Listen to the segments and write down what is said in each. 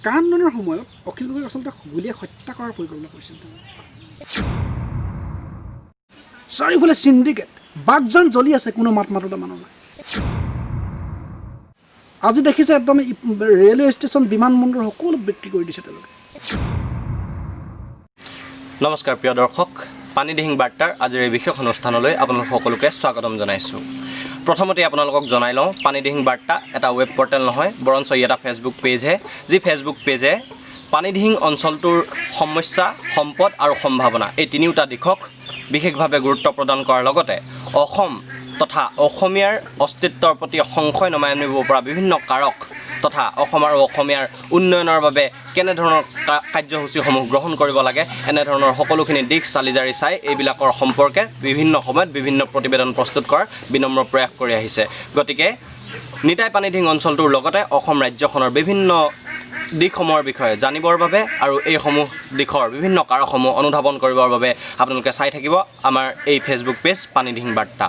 কান্দনৰ সময়ত অখিল গগৈক আচলতে গুলীয়াই হত্যা কৰাৰ পৰিকল্পনা কৰিছিল চাৰিওফালে চিণ্ডিকেট বাগজান জ্বলি আছে কোনো মাত মাতোতে মানুহ নাই আজি দেখিছে একদম ৰেলৱে ষ্টেচন বিমানবন্দৰ সকলো বিক্ৰী কৰি দিছে তেওঁলোকে নমস্কাৰ প্ৰিয় দৰ্শক পানীদিহিং বাৰ্তাৰ আজিৰ এই বিশেষ অনুষ্ঠানলৈ আপোনালোক সকলোকে স্বাগতম জনাইছোঁ প্ৰথমতে আপোনালোকক জনাই লওঁ পানীদিহিং বাৰ্তা এটা ৱেব পৰ্টেল নহয় বৰঞ্চ এটা ফেচবুক পেজহে যি ফেচবুক পেজে পানীদিহিং অঞ্চলটোৰ সমস্যা সম্পদ আৰু সম্ভাৱনা এই তিনিওটা দিশক বিশেষভাৱে গুৰুত্ব প্ৰদান কৰাৰ লগতে অসম তথা অসমীয়াৰ অস্তিত্বৰ প্ৰতি সংশয় নমাই আনিব পৰা বিভিন্ন কাৰক তথা অসম আৰু অসমীয়াৰ উন্নয়নৰ বাবে কেনেধৰণৰ কাৰ্যসূচীসমূহ গ্ৰহণ কৰিব লাগে এনেধৰণৰ সকলোখিনি দিশ চালিজাৰি চাই এইবিলাকৰ সম্পৰ্কে বিভিন্ন সময়ত বিভিন্ন প্ৰতিবেদন প্ৰস্তুত কৰাৰ বিনম্ৰ প্ৰয়াস কৰি আহিছে গতিকে নিতাই পানীদিহিং অঞ্চলটোৰ লগতে অসম ৰাজ্যখনৰ বিভিন্ন দিশসমূহৰ বিষয়ে জানিবৰ বাবে আৰু এইসমূহ দিশৰ বিভিন্ন কাৰকসমূহ অনুধাৱন কৰিবৰ বাবে আপোনালোকে চাই থাকিব আমাৰ এই ফেচবুক পেজ পানীদিহিং বাৰ্তা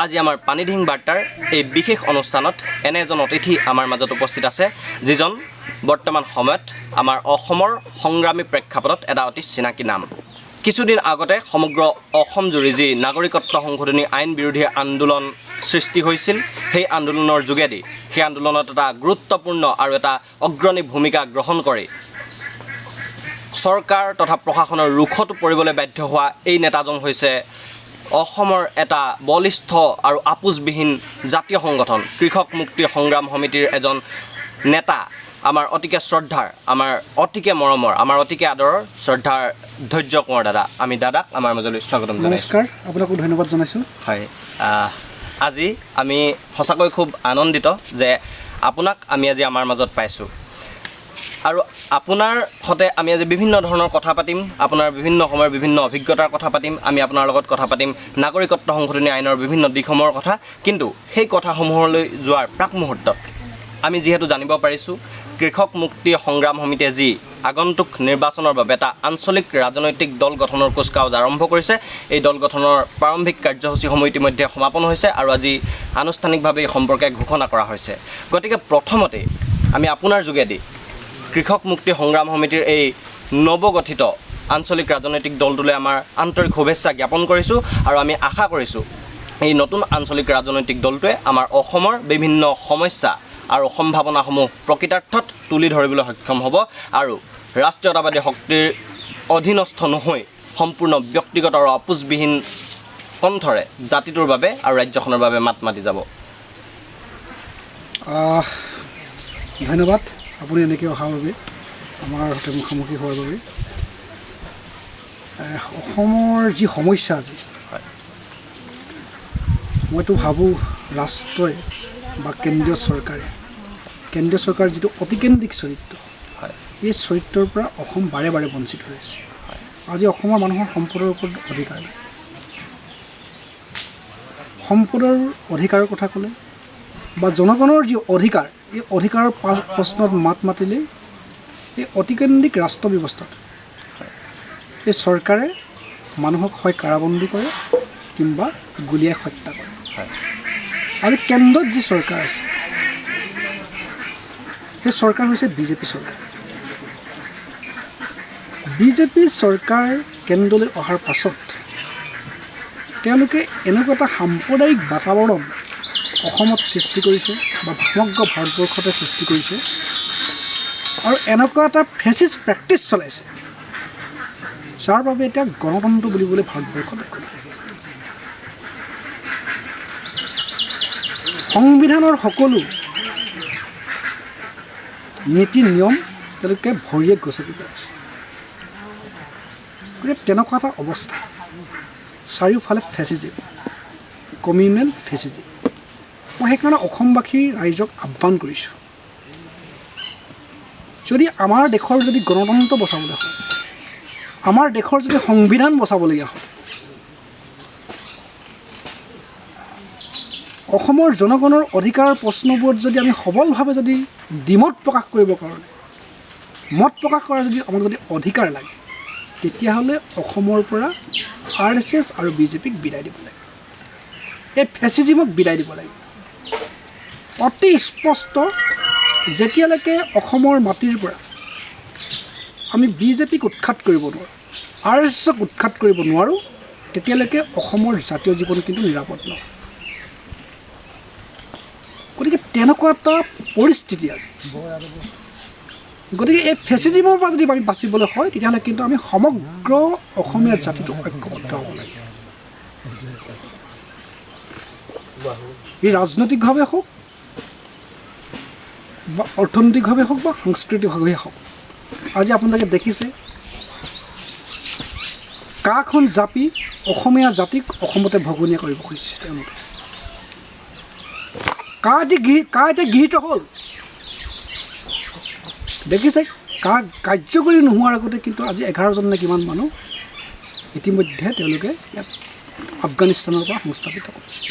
আজি আমাৰ পানীদিহিং বাৰ্তাৰ এই বিশেষ অনুষ্ঠানত এনে এজন অতিথি আমাৰ মাজত উপস্থিত আছে যিজন বৰ্তমান সময়ত আমাৰ অসমৰ সংগ্ৰামী প্ৰেক্ষাপটত এটা অতি চিনাকি নাম কিছুদিন আগতে সমগ্ৰ অসম জুৰি যি নাগৰিকত্ব সংশোধনী আইন বিৰোধী আন্দোলন সৃষ্টি হৈছিল সেই আন্দোলনৰ যোগেদি সেই আন্দোলনত এটা গুৰুত্বপূৰ্ণ আৰু এটা অগ্ৰণী ভূমিকা গ্ৰহণ কৰি চৰকাৰ তথা প্ৰশাসনৰ ৰুখতো পৰিবলৈ বাধ্য হোৱা এই নেতাজন হৈছে অসমৰ এটা বলিষ্ঠ আৰু আপোচবিহীন জাতীয় সংগঠন কৃষক মুক্তি সংগ্ৰাম সমিতিৰ এজন নেতা আমাৰ অতিকে শ্ৰদ্ধাৰ আমাৰ অতিকে মৰমৰ আমাৰ অতিকে আদৰৰ শ্ৰদ্ধাৰ ধৈৰ্য কোঁৱৰ দাদা আমি দাদাক আমাৰ মাজলৈ স্বাগতম জনাইছোঁ নমস্কাৰ আপোনাকো ধন্যবাদ জনাইছোঁ হয় আজি আমি সঁচাকৈ খুব আনন্দিত যে আপোনাক আমি আজি আমাৰ মাজত পাইছোঁ আৰু আপোনাৰ সতে আমি আজি বিভিন্ন ধৰণৰ কথা পাতিম আপোনাৰ বিভিন্ন সময়ৰ বিভিন্ন অভিজ্ঞতাৰ কথা পাতিম আমি আপোনাৰ লগত কথা পাতিম নাগৰিকত্ব সংশোধনী আইনৰ বিভিন্ন দিশসমূহৰ কথা কিন্তু সেই কথাসমূহলৈ যোৱাৰ প্ৰাক মুহূৰ্তত আমি যিহেতু জানিব পাৰিছোঁ কৃষক মুক্তি সংগ্ৰাম সমিতিয়ে যি আগন্তুক নিৰ্বাচনৰ বাবে এটা আঞ্চলিক ৰাজনৈতিক দল গঠনৰ কুচকাৱাজ আৰম্ভ কৰিছে এই দল গঠনৰ প্ৰাৰম্ভিক কাৰ্যসূচীসমূহ ইতিমধ্যে সমাপন হৈছে আৰু আজি আনুষ্ঠানিকভাৱে এই সম্পৰ্কে ঘোষণা কৰা হৈছে গতিকে প্ৰথমতে আমি আপোনাৰ যোগেদি কৃষক মুক্তি সংগ্ৰাম সমিতিৰ এই নৱগঠিত আঞ্চলিক ৰাজনৈতিক দলটোলৈ আমাৰ আন্তৰিক শুভেচ্ছা জ্ঞাপন কৰিছোঁ আৰু আমি আশা কৰিছোঁ এই নতুন আঞ্চলিক ৰাজনৈতিক দলটোৱে আমাৰ অসমৰ বিভিন্ন সমস্যা আৰু সম্ভাৱনাসমূহ প্ৰকৃতাৰ্থত তুলি ধৰিবলৈ সক্ষম হ'ব আৰু ৰাষ্ট্ৰীয়তাবাদী শক্তিৰ অধীনস্থ নহৈ সম্পূৰ্ণ ব্যক্তিগত আৰু আপোচবিহীন কণ্ঠৰে জাতিটোৰ বাবে আৰু ৰাজ্যখনৰ বাবে মাত মাতি যাব ধন্যবাদ আপুনি এনেকৈ অহাৰ বাবে আমাৰ সৈতে মুখামুখি হোৱাৰ বাবে অসমৰ যি সমস্যা আজি মইতো ভাবোঁ ৰাষ্ট্ৰই বা কেন্দ্ৰীয় চৰকাৰ যিটো অতিকেন্দ্ৰিক চৰিত্ৰ এই চৰিত্ৰৰ পৰা অসম বাৰে বাৰে বঞ্চিত হৈছে আজি অসমৰ মানুহৰ সম্পদৰ ওপৰত অধিকাৰ নাই সম্পদৰ অধিকাৰৰ কথা ক'লে বা জনগণৰ যি অধিকাৰ এই অধিকাৰৰ প্ৰশ্নত মাত মাতিলে এই অতিকেন্দ্ৰিক ৰাষ্ট্ৰ ব্যৱস্থাত এই চৰকাৰে মানুহক হয় কাৰাবন্দী কৰে কিংবা গুলীয়াই হত্যা কৰে আজি কেন্দ্ৰত যি চৰকাৰ আছে সেই চৰকাৰ হৈছে বিজেপি চৰকাৰ বিজেপি চৰকাৰ কেন্দ্ৰলৈ অহাৰ পাছত তেওঁলোকে এনেকুৱা এটা সাম্প্ৰদায়িক বাতাৱৰণ অসমত সৃষ্টি কৰিছে বা সমগ্ৰ ভাৰতবৰ্ষতে সৃষ্টি কৰিছে আৰু এনেকুৱা এটা ফেচিষ্ট প্ৰেক্টিছ চলাইছে যাৰ বাবে এতিয়া গণতন্ত্ৰ বুলিবলৈ ভাৰতবৰ্ষত একো নাই সংবিধানৰ সকলো নীতি নিয়ম তেওঁলোকে ভৰিয়ে গছকি পেলাইছে গতিকে তেনেকুৱা এটা অৱস্থা চাৰিওফালে ফেচিজিম কমিউনেল ফেচিজিম মই সেইকাৰণে অসমবাসী ৰাইজক আহ্বান কৰিছোঁ যদি আমাৰ দেশৰ যদি গণতন্ত্ৰ বচাবলৈ হয় আমাৰ দেশৰ যদি সংবিধান বচাবলগীয়া হয় অসমৰ জনগণৰ অধিকাৰ প্ৰশ্নবোৰত যদি আমি সবলভাৱে যদি দ্বিমত প্ৰকাশ কৰিবৰ কাৰণে মত প্ৰকাশ কৰাৰ যদি আমাক যদি অধিকাৰ লাগে তেতিয়াহ'লে অসমৰ পৰা RSS আৰু বিজেপিক বিদায় দিব লাগে এই ফেচিজিমক বিদায় দিব লাগে অতি স্পষ্ট যেতিয়ালৈকে অসমৰ মাটিৰ পৰা আমি বিজেপিক উৎখাত কৰিব নোৱাৰোঁ, RSSক উৎখাত কৰিব নোৱাৰোঁ, তেতিয়ালৈকে অসমৰ জাতীয় জীৱন কিন্তু নিৰাপদ নহয়। গতিকে তেনেকুৱা এটা পৰিস্থিতি আজি। গতিকে এই ফেচিজিমৰ পৰা যদি আমি বাচিবলৈ হয়, তেতিয়াহ'লে কিন্তু আমি সমগ্ৰ অসমীয়া জাতিটো ঐক্যবদ্ধ হ'ব লাগিব। ই ৰাজনৈতিকভাৱে হওক বা অৰ্থনৈতিকভাৱে হওক বা সাংস্কৃতিকভাৱে হওক। আজি আপোনালোকে দেখিছে কাখন জাপি অসমীয়া জাতিক অসমতে ভগনীয়া কৰিব খুজিছে তেওঁলোকে। কা এতিয়া গৃহীত হ'ল দেখিছে। কাৰ্যকৰী নোহোৱাৰ আগতে কিন্তু আজি 11জন নে কিমান মানুহ ইতিমধ্যে তেওঁলোকে ইয়াত আফগানিস্তানৰ পৰা সংস্থাপিত কৰিছে।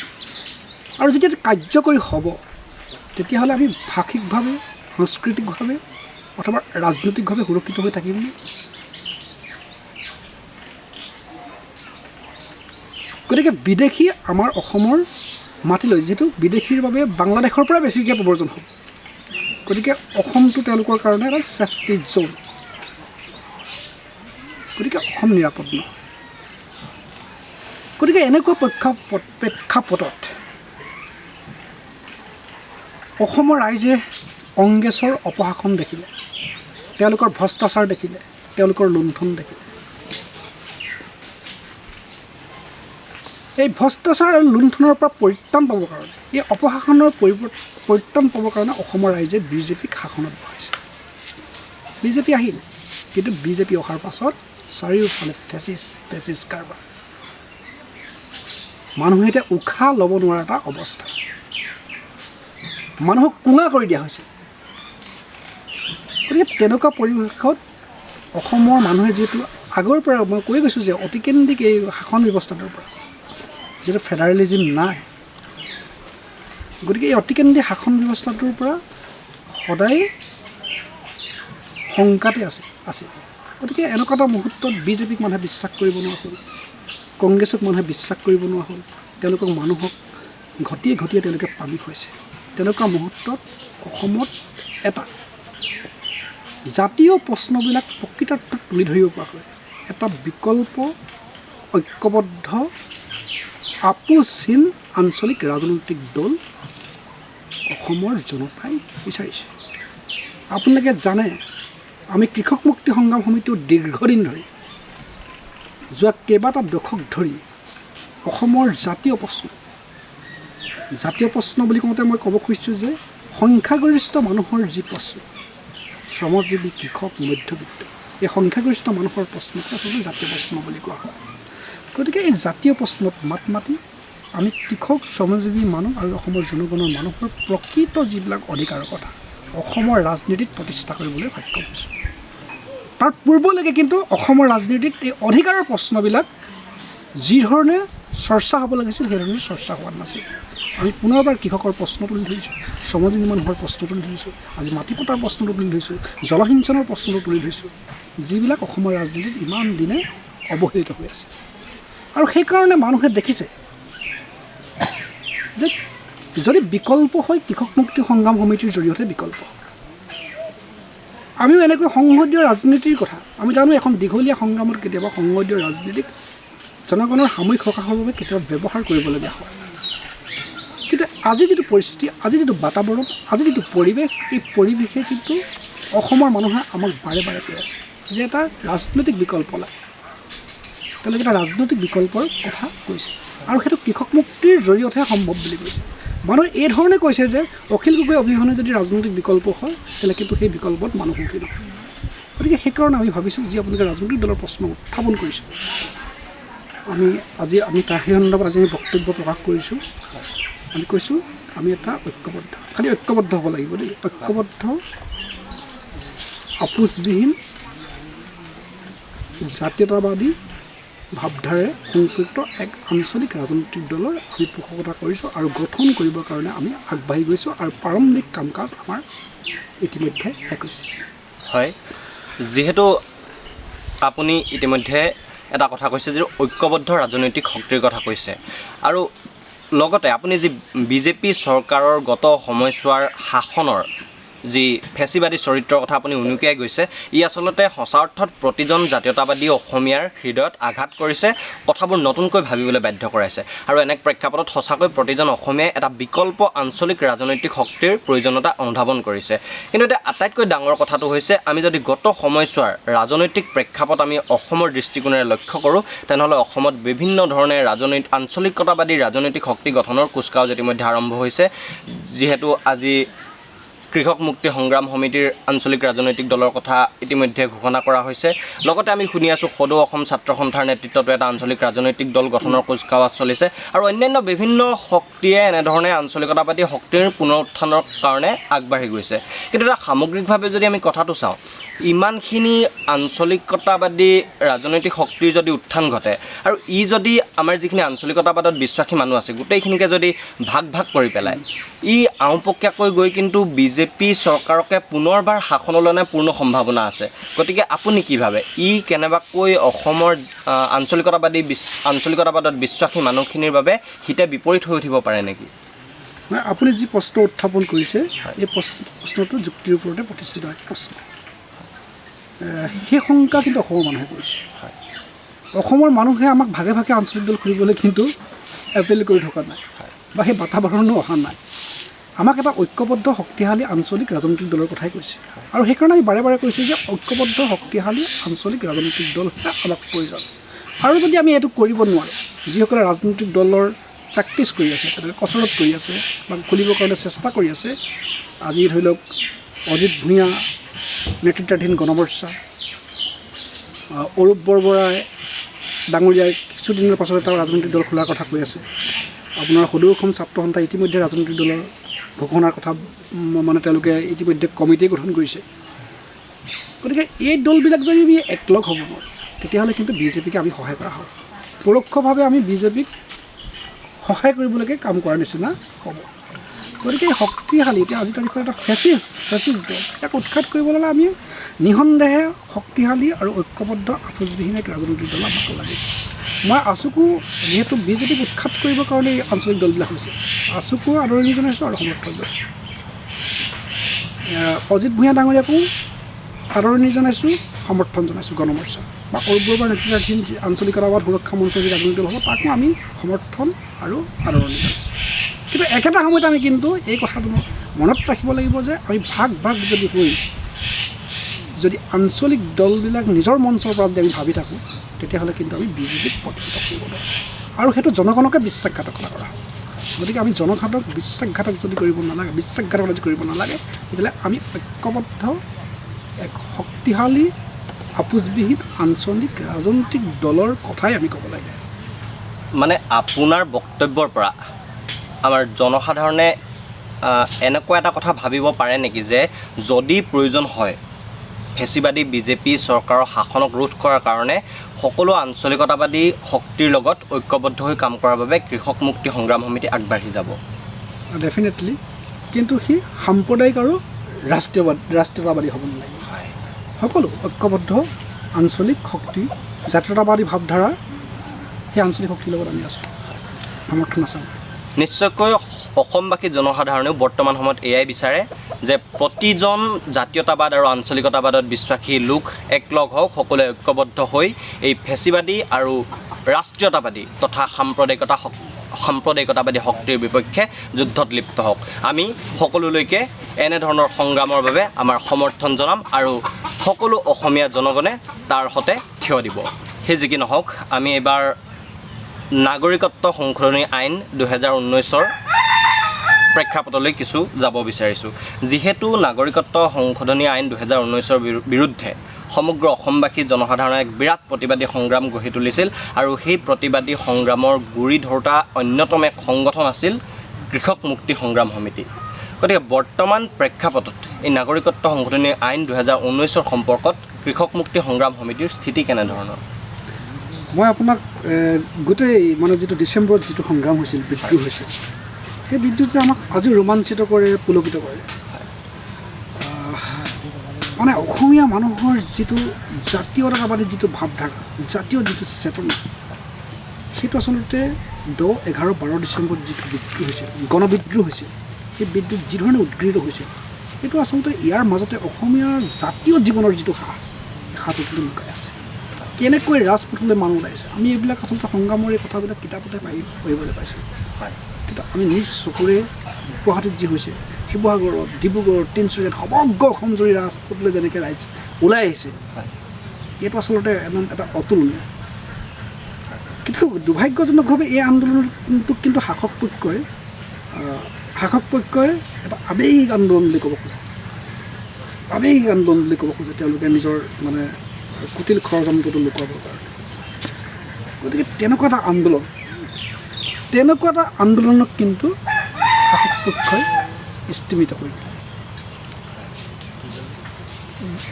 আৰু যেতিয়া কাৰ্যকৰী হ'ব, তেতিয়াহ'লে আমি ভাষিকভাৱে, সাংস্কৃতিকভাৱে অথবা ৰাজনৈতিকভাৱে সুৰক্ষিত হৈ থাকিমনে? গতিকে বিদেশী আমাৰ অসমৰ মাটিলৈ, যিহেতু বিদেশীৰ বাবে বাংলাদেশৰ পৰা বেছিকৈ প্ৰব্ৰজন হ'ব, গতিকে অসমটো তেওঁলোকৰ কাৰণে এটা ছেফটি জ'ন। গতিকে অসম নিৰাপদ নহয়। গতিকে এনেকুৱা প্ৰেক্ষাপটত অসমৰ ৰাইজে কংগ্ৰেছৰ অপশাসন দেখিলে, তেওঁলোকৰ ভ্ৰষ্টাচাৰ দেখিলে, তেওঁলোকৰ লুণ্ঠন দেখিলে। এই ভ্ৰষ্টাচাৰ আৰু লুণ্ঠনৰ পৰা পৰিত্ৰাণ পাবৰ কাৰণে, এই অপশাসনৰ পৰিত্ৰাণ পাবৰ কাৰণে অসমৰ ৰাইজে বিজেপিক শাসনত বহাইছে। বিজেপি আহিল, কিন্তু বিজেপি অহাৰ পাছত চাৰিওফালে ফেচিছ কাৰবাৰ। মানুহে এতিয়া উশাহ ল'ব নোৱাৰা এটা অৱস্থা। মানুহক কোঙা কৰি দিয়া হৈছে। গতিকে তেনেকুৱা পৰিৱেশত অসমৰ মানুহে যিহেতু আগৰ পৰা মই কৈ গৈছোঁ যে অতিকেন্দ্ৰিক এই শাসন ব্যৱস্থাটোৰ পৰা যিহেতু ফেডাৰেলিজিম নাই, গতিকে এই অতিকেন্দ্ৰিক শাসন ব্যৱস্থাটোৰ পৰা সদায় শংকাতে আছে। গতিকে এনেকুৱা এটা মুহূৰ্তত বিজেপিক মানুহে বিশ্বাস কৰিব নোৱাৰা হ'ল, কংগ্ৰেছক মানুহে বিশ্বাস কৰিব নোৱাৰা হ'ল, তেওঁলোকক মানুহক ঘটিয়ে তেওঁলোকে পানী খুৱাইছে। তেনেকুৱা মুহূৰ্তত অসমত এটা জাতীয় প্ৰশ্নবিলাক প্ৰকৃতাৰ্থত তুলি ধৰিব পৰাকৈ এটা বিকল্প ঐক্যবদ্ধ আপোচহীন আঞ্চলিক ৰাজনৈতিক দল অসমৰ জনতাই বিচাৰিছে। আপোনালোকে জানে, আমি কৃষক মুক্তি সংগ্ৰাম সমিতিও দীৰ্ঘদিন ধৰি, যোৱা কেইবাটা দশক ধৰি অসমৰ জাতীয় প্ৰশ্ন বুলি কওঁতে মই ক'ব খুজিছোঁ যে সংখ্যাগৰিষ্ঠ মানুহৰ যি প্ৰশ্ন, শ্ৰমজীৱী, কৃষক, মধ্যবিত্ত, এই সংখ্যাগৰিষ্ঠ মানুহৰ প্ৰশ্নটো আচলতে জাতীয় প্ৰশ্ন বুলি কোৱা হয়। গতিকে এই জাতীয় প্ৰশ্নত মাত মাতি আমি কৃষক, শ্ৰমজীৱী মানুহ আৰু অসমৰ জনগণৰ মানুহৰ প্ৰকৃত যিবিলাক অধিকাৰৰ কথা অসমৰ ৰাজনীতিত প্ৰতিষ্ঠা কৰিবলৈ সক্ষম হৈছোঁ। তাৰ পূৰ্বলৈকে কিন্তু অসমৰ ৰাজনীতিত এই অধিকাৰৰ প্ৰশ্নবিলাক যিধৰণে চৰ্চা হ'ব লাগিছিল সেইধৰণে চৰ্চা হোৱা নাছিল। আমি পুনৰবাৰ কৃষকৰ প্ৰশ্ন তুলি ধৰিছোঁ, শ্ৰমজীৱী মানুহৰ প্ৰশ্ন তুলি ধৰিছোঁ, আজি মাটি পটাৰ প্ৰশ্নটো তুলি ধৰিছোঁ, জলসিঞ্চনৰ প্ৰশ্নটো তুলি ধৰিছোঁ, যিবিলাক অসমৰ ৰাজনীতিত ইমান দিনে অৱহেলিত হৈ আছে। আৰু সেইকাৰণে মানুহে দেখিছে যে যদি বিকল্প হয় কৃষক মুক্তি সংগ্ৰাম সমিতিৰ জৰিয়তে বিকল্প। আমিও এনেকৈ সংসদীয় ৰাজনীতিৰ কথা আমি জানো, এখন দীঘলীয়া সংগ্ৰামত কেতিয়াবা সংসদীয় ৰাজনীতিক জনগণৰ সাময়িক সকাহৰ বাবে কেতিয়াবা ব্যৱহাৰ কৰিবলগীয়া হয়। কিন্তু আজি যিটো পৰিস্থিতি, আজি যিটো বাতাবৰণ, আজি যিটো পৰিৱেশ, এই পৰিৱেশে কিন্তু অসমৰ মানুহে আমাক বাৰে বাৰে কৈ আছে যে এটা ৰাজনৈতিক বিকল্প লাগে। তেওঁলোকে এটা ৰাজনৈতিক বিকল্পৰ কথা কৈছে আৰু সেইটো কৃষক মুক্তিৰ জৰিয়তেহে সম্ভৱ বুলি কৈছে। মানুহে এই ধৰণে কৈছে যে অখিল গগৈ অবিহনে যদি ৰাজনৈতিক বিকল্প হয়, তেতিয়াহ'লে কিন্তু সেই বিকল্পত মানুহ সুখী নহয়। গতিকে সেইকাৰণে আমি ভাবিছোঁ যি আপোনালোকে ৰাজনৈতিক দলৰ প্ৰশ্ন উত্থাপন কৰিছোঁ, আমি তাৰ সেই সন্দৰ্ভত আজি আমি বক্তব্য প্ৰকাশ কৰিছোঁ। আমি কৈছোঁ আমি এটা ঐক্যবদ্ধ, খালি ঐক্যবদ্ধ হ'ব লাগিব দেই, ঐক্যবদ্ধ আপোচবিহীন জাতীয়তাবাদী ভাৱধাৰে সংযুক্ত এক আঞ্চলিক ৰাজনৈতিক দলৰ আমি পোষকতা কৰিছোঁ আৰু গঠন কৰিবৰ কাৰণে আমি আগবাঢ়ি গৈছোঁ আৰু প্ৰাৰম্ভিক কাম কাজ আমাৰ ইতিমধ্যে শেষ হৈছে। হয়, যিহেতু আপুনি ইতিমধ্যে এটা কথা কৈছে যে ঐক্যবদ্ধ ৰাজনৈতিক শক্তিৰ কথা কৈছে, আৰু লগতে আপুনি যি বিজেপি চৰকাৰৰ গত সময়ছোৱাৰ শাসনৰ যি ফেচিবাদী চৰিত্ৰৰ কথা আপুনি উনুকিয়াই গৈছে ই আচলতে সঁচা অৰ্থত প্ৰতিজন জাতীয়তাবাদী অসমীয়াৰ হৃদয়ত আঘাত কৰিছে কথাবোৰ নতুনকৈ ভাবিবলৈ বাধ্য কৰাইছে আৰু এনে প্ৰেক্ষাপটত সঁচাকৈ প্ৰতিজন অসমীয়াই এটা বিকল্প আঞ্চলিক ৰাজনৈতিক শক্তিৰ প্ৰয়োজনীয়তা অনুধাৱন কৰিছে কিন্তু এতিয়া আটাইতকৈ ডাঙৰ কথাটো হৈছে আমি যদি গত সময়ছোৱাৰ ৰাজনৈতিক প্ৰেক্ষাপট আমি অসমৰ দৃষ্টিকোণেৰে লক্ষ্য কৰোঁ তেনেহ'লে অসমত বিভিন্ন ধৰণে আঞ্চলিকতাবাদী ৰাজনৈতিক শক্তি গঠনৰ কুচকাৱাজ ইতিমধ্যে আৰম্ভ হৈছে যিহেতু আজি কৃষক মুক্তি সংগ্ৰাম সমিতিৰ আঞ্চলিক ৰাজনৈতিক দলৰ কথা ইতিমধ্যে ঘোষণা কৰা হৈছে লগতে আমি শুনি আছোঁ সদৌ অসম ছাত্ৰ সন্থাৰ নেতৃত্বত এটা আঞ্চলিক ৰাজনৈতিক দল গঠনৰ কুচকাৱাজ চলিছে আৰু অন্যান্য বিভিন্ন শক্তিয়ে এনেধৰণে আঞ্চলিকতাবাদী শক্তিৰ পুনৰ উত্থানৰ কাৰণে আগবাঢ়ি গৈছে কিন্তু এটা সামগ্ৰিকভাৱে যদি আমি কথাটো চাওঁ ইমানখিনি আঞ্চলিকতাবাদী ৰাজনৈতিক শক্তিৰ যদি উত্থান ঘটে আৰু ই যদি আমাৰ যিখিনি আঞ্চলিকতাবাদত বিশ্বাসী মানুহ আছে গোটেইখিনিকে যদি ভাগ ভাগ কৰি পেলায় ই আওপকীয়াকৈ গৈ কিন্তু বিজেপি চৰকাৰকে পুনৰবাৰ শাসনলৈ অনাৰ পূৰ্ণ সম্ভাৱনা আছে গতিকে আপুনি কি ভাবে ই কেনেবাকৈ অসমৰ আঞ্চলিকতাবাদত বিশ্বাসী মানুহখিনিৰ বাবে হিতে বিপৰীত হৈ উঠিব পাৰে নেকি আপুনি যি প্ৰশ্ন উত্থাপন কৰিছে এই প্ৰশ্নটো যুক্তিৰ ওপৰতে প্ৰতিষ্ঠিত এক প্ৰশ্ন সেই শংকা কিন্তু অসমৰ মানুহে কৰিছে অসমৰ মানুহে আমাক ভাগে ভাগে আঞ্চলিক দল খুলিবলৈ কিন্তু এপিল কৰি থকা নাই বা সেই বাতাবৰণো অহা নাই আমাক এটা ঐক্যবদ্ধ শক্তিশালী আঞ্চলিক ৰাজনৈতিক দলৰ কথাই কৈছে আৰু সেইকাৰণে আমি বাৰে বাৰে কৈছোঁ যে ঐক্যবদ্ধ শক্তিশালী আঞ্চলিক ৰাজনৈতিক দলহে আমাক প্ৰয়োজন আৰু যদি আমি এইটো কৰিব নোৱাৰোঁ যিসকলে ৰাজনৈতিক দলৰ প্ৰেক্টিছ কৰি আছে তেনেকৈ কচৰত কৰি আছে বা খুলিবৰ কাৰণে চেষ্টা কৰি আছে আজি ধৰি লওক অজিত ভূঞা নেতৃত্বাধীন গণমৰ্চা অৰূপ বৰবৰাই ডাঙৰীয়াই কিছুদিনৰ পাছত এটা ৰাজনৈতিক দল খোলাৰ কথা কৈ আছে আপোনাৰ সদৌ অসম ছাত্ৰ সন্থা ইতিমধ্যে ৰাজনৈতিক দলৰ ঘোষণাৰ কথা মানে তেওঁলোকে ইতিমধ্যে কমিটি গঠন কৰিছে গতিকে এই দলবিলাক যদি আমি একলগ হ'ব নোৱাৰোঁ তেতিয়াহ'লে কিন্তু বিজেপিকে আমি সহায় কৰা হ'ব পৰোক্ষভাৱে আমি বিজেপিক সহায় কৰিবলৈকে কাম কৰাৰ নিচিনা হ'ব গতিকে শক্তিশালী এতিয়া আজিৰ তাৰিখত এটা ফেচিছ দল ইয়াক উৎখাত কৰিবলৈ আমি নিঃসন্দেহে শক্তিশালী আৰু ঐক্যবদ্ধ আপোচবিহীন এক ৰাজনৈতিক দল আমাক লাগে মই আছুকো যিহেতু বিজেপিক উৎখাত কৰিবৰ কাৰণে এই আঞ্চলিক দলবিলাক হৈছে আছুকো আদৰণি জনাইছোঁ আৰু সমৰ্থন জনাইছোঁ অজিত ভূঞা ডাঙৰীয়াকো আদৰণি জনাইছোঁ সমৰ্থন জনাইছোঁ গণমৰ্চা বা অৰূপ বৰবৰাৰ নেতৃত্বাধীন যি আঞ্চলিকতাবাদ সুৰক্ষা মঞ্চৰ যি ৰাজনৈতিক দল হ'ব তাকো আমি সমৰ্থন আৰু আদৰণি জনাইছোঁ কিন্তু একেটা সময়ত আমি কিন্তু এই কথাটো মনত ৰাখিব লাগিব যে আমি ভাগ ভাগ যদি হৈ যদি আঞ্চলিক দলবিলাক নিজৰ মঞ্চৰ পৰা যদি আমি ভাবি থাকোঁ তেতিয়াহ'লে কিন্তু আমি বিজেপিক প্ৰতিহত কৰিব নোৱাৰোঁ আৰু সেইটো জনগণকে বিশ্বাসঘাতকতা কৰা হয় গতিকে আমি জনসাধাৰণক বিশ্বাসঘাতক যদি কৰিব নালাগে তেতিয়াহ'লে আমি ঐক্যবদ্ধ এক শক্তিশালী আপোচবিহীন আঞ্চলিক ৰাজনৈতিক দলৰ কথাই আমি ক'ব লাগে মানে আপোনাৰ বক্তব্যৰ পৰা আমাৰ জনসাধাৰণে এনেকুৱা এটা কথা ভাবিব পাৰে নেকি যে যদি প্ৰয়োজন হয় ফেচিবাদী বিজেপি চৰকাৰৰ শাসনক ৰোধ কৰাৰ কাৰণে সকলো আঞ্চলিকতাবাদী শক্তিৰ লগত ঐক্যবদ্ধ হৈ কাম কৰাৰ বাবে কৃষক মুক্তি সংগ্ৰাম সমিতি আগবাঢ়ি যাব ডেফিনেটলি কিন্তু সি সাম্প্ৰদায়িক আৰু ৰাষ্ট্ৰীয়তাবাদী হ'ব নালাগে সকলো ঐক্যবদ্ধ আঞ্চলিক শক্তি জাতীয়তাবাদী ভাৱধাৰাৰ সেই আঞ্চলিক শক্তিৰ লগত আমি আছোঁ সমৰ্থন আছে নিশ্চয়কৈ অসমবাসী জনসাধাৰণেও বৰ্তমান সময়ত এয়াই বিচাৰে যে প্ৰতিজন জাতীয়তাবাদ আৰু আঞ্চলিকতাবাদত বিশ্বাসী লোক একলগ হওক সকলোৱে ঐক্যবদ্ধ হৈ এই ফেচিবাদী আৰু ৰাষ্ট্ৰীয়তাবাদী তথা সাম্প্ৰদায়িকতাবাদী শক্তিৰ বিপক্ষে যুদ্ধত লিপ্ত হওক আমি সকলোলৈকে এনেধৰণৰ সংগ্ৰামৰ বাবে আমাৰ সমৰ্থন জনাম আৰু সকলো অসমীয়া জনগণে তাৰ সতে থিয় দিব সেই যি কি নহওক আমি এইবাৰ নাগৰিকত্ব সংশোধনী আইন 2019-ৰ প্ৰেক্ষাপটলৈ কিছু যাব বিচাৰিছোঁ যিহেতু নাগৰিকত্ব সংশোধনী আইন 2019-ৰ বিৰুদ্ধে সমগ্ৰ অসমবাসী জনসাধাৰণে এক বিৰাট প্ৰতিবাদী সংগ্ৰাম গঢ়ি তুলিছিল আৰু সেই প্ৰতিবাদী সংগ্ৰামৰ গুৰি ধৰোঁতা অন্যতম এক সংগঠন আছিল কৃষক মুক্তি সংগ্ৰাম সমিতি গতিকে বৰ্তমান প্ৰেক্ষাপটত এই নাগৰিকত্ব সংশোধনী আইন 2019-ৰ সম্পৰ্কত কৃষক মুক্তি সংগ্ৰাম সমিতিৰ স্থিতি কেনেধৰণৰ মই আপোনাক গোটেই মানে যিটো ডিচেম্বৰত যিটো সংগ্ৰাম হৈছিল বিদ্ৰোহ হৈছিল সেই বিদ্ৰোহে আমাক আজি ৰোমাঞ্চিত কৰে পুলকিত কৰে মানে অসমীয়া মানুহৰ যিটো জাতীয়তাবাদী যিটো ভাৱধাৰা জাতীয় যিটো চেতনা সেইটো আচলতে 10, 11, 12 ডিচেম্বৰত যিটো বিদ্ৰোহ হৈছিল গণবিদ্ৰোহ হৈছিল সেই বিদ্ৰোহ যিধৰণে উদ্গৃত হৈছিল এইটো আচলতে ইয়াৰ মাজতে অসমীয়া জাতীয় জীৱনৰ যিটো হাঁহটো কিন্তু লুকাই আছে। কেনেকৈ ৰাজপথলৈ মানুহ ওলাইছে, আমি এইবিলাক আচলতে সংগ্ৰামৰ এই কথাবিলাক কিতাপতে পঢ়িবলৈ পাইছোঁ। কিন্তু আমি নিজ চকুৰে গুৱাহাটীত যি হৈছে, শিৱসাগৰত, ডিব্ৰুগড়ত, তিনিচুকীয়াত সমগ্ৰ অসমজুৰি ৰাজপথলৈ যেনেকৈ ৰাইজ ওলাই আহিছে, এইটো আচলতে এটা অতুলনীয়। কিন্তু দুৰ্ভাগ্যজনকভাৱে এই আন্দোলনটোক কিন্তু শাসক পক্ষই এটা আৱেগিক আন্দোলন বুলি ক'ব খোজে। আৱেগিক আন্দোলন বুলি ক'ব খোজে তেওঁলোকে নিজৰ মানে কুটিল ষড়যন্ত্ৰটো লুকুৱাবৰ কাৰণে। গতিকে তেনেকুৱা এটা আন্দোলনক কিন্তু শাসক পক্ষই স্তিমিত কৰি দিলে।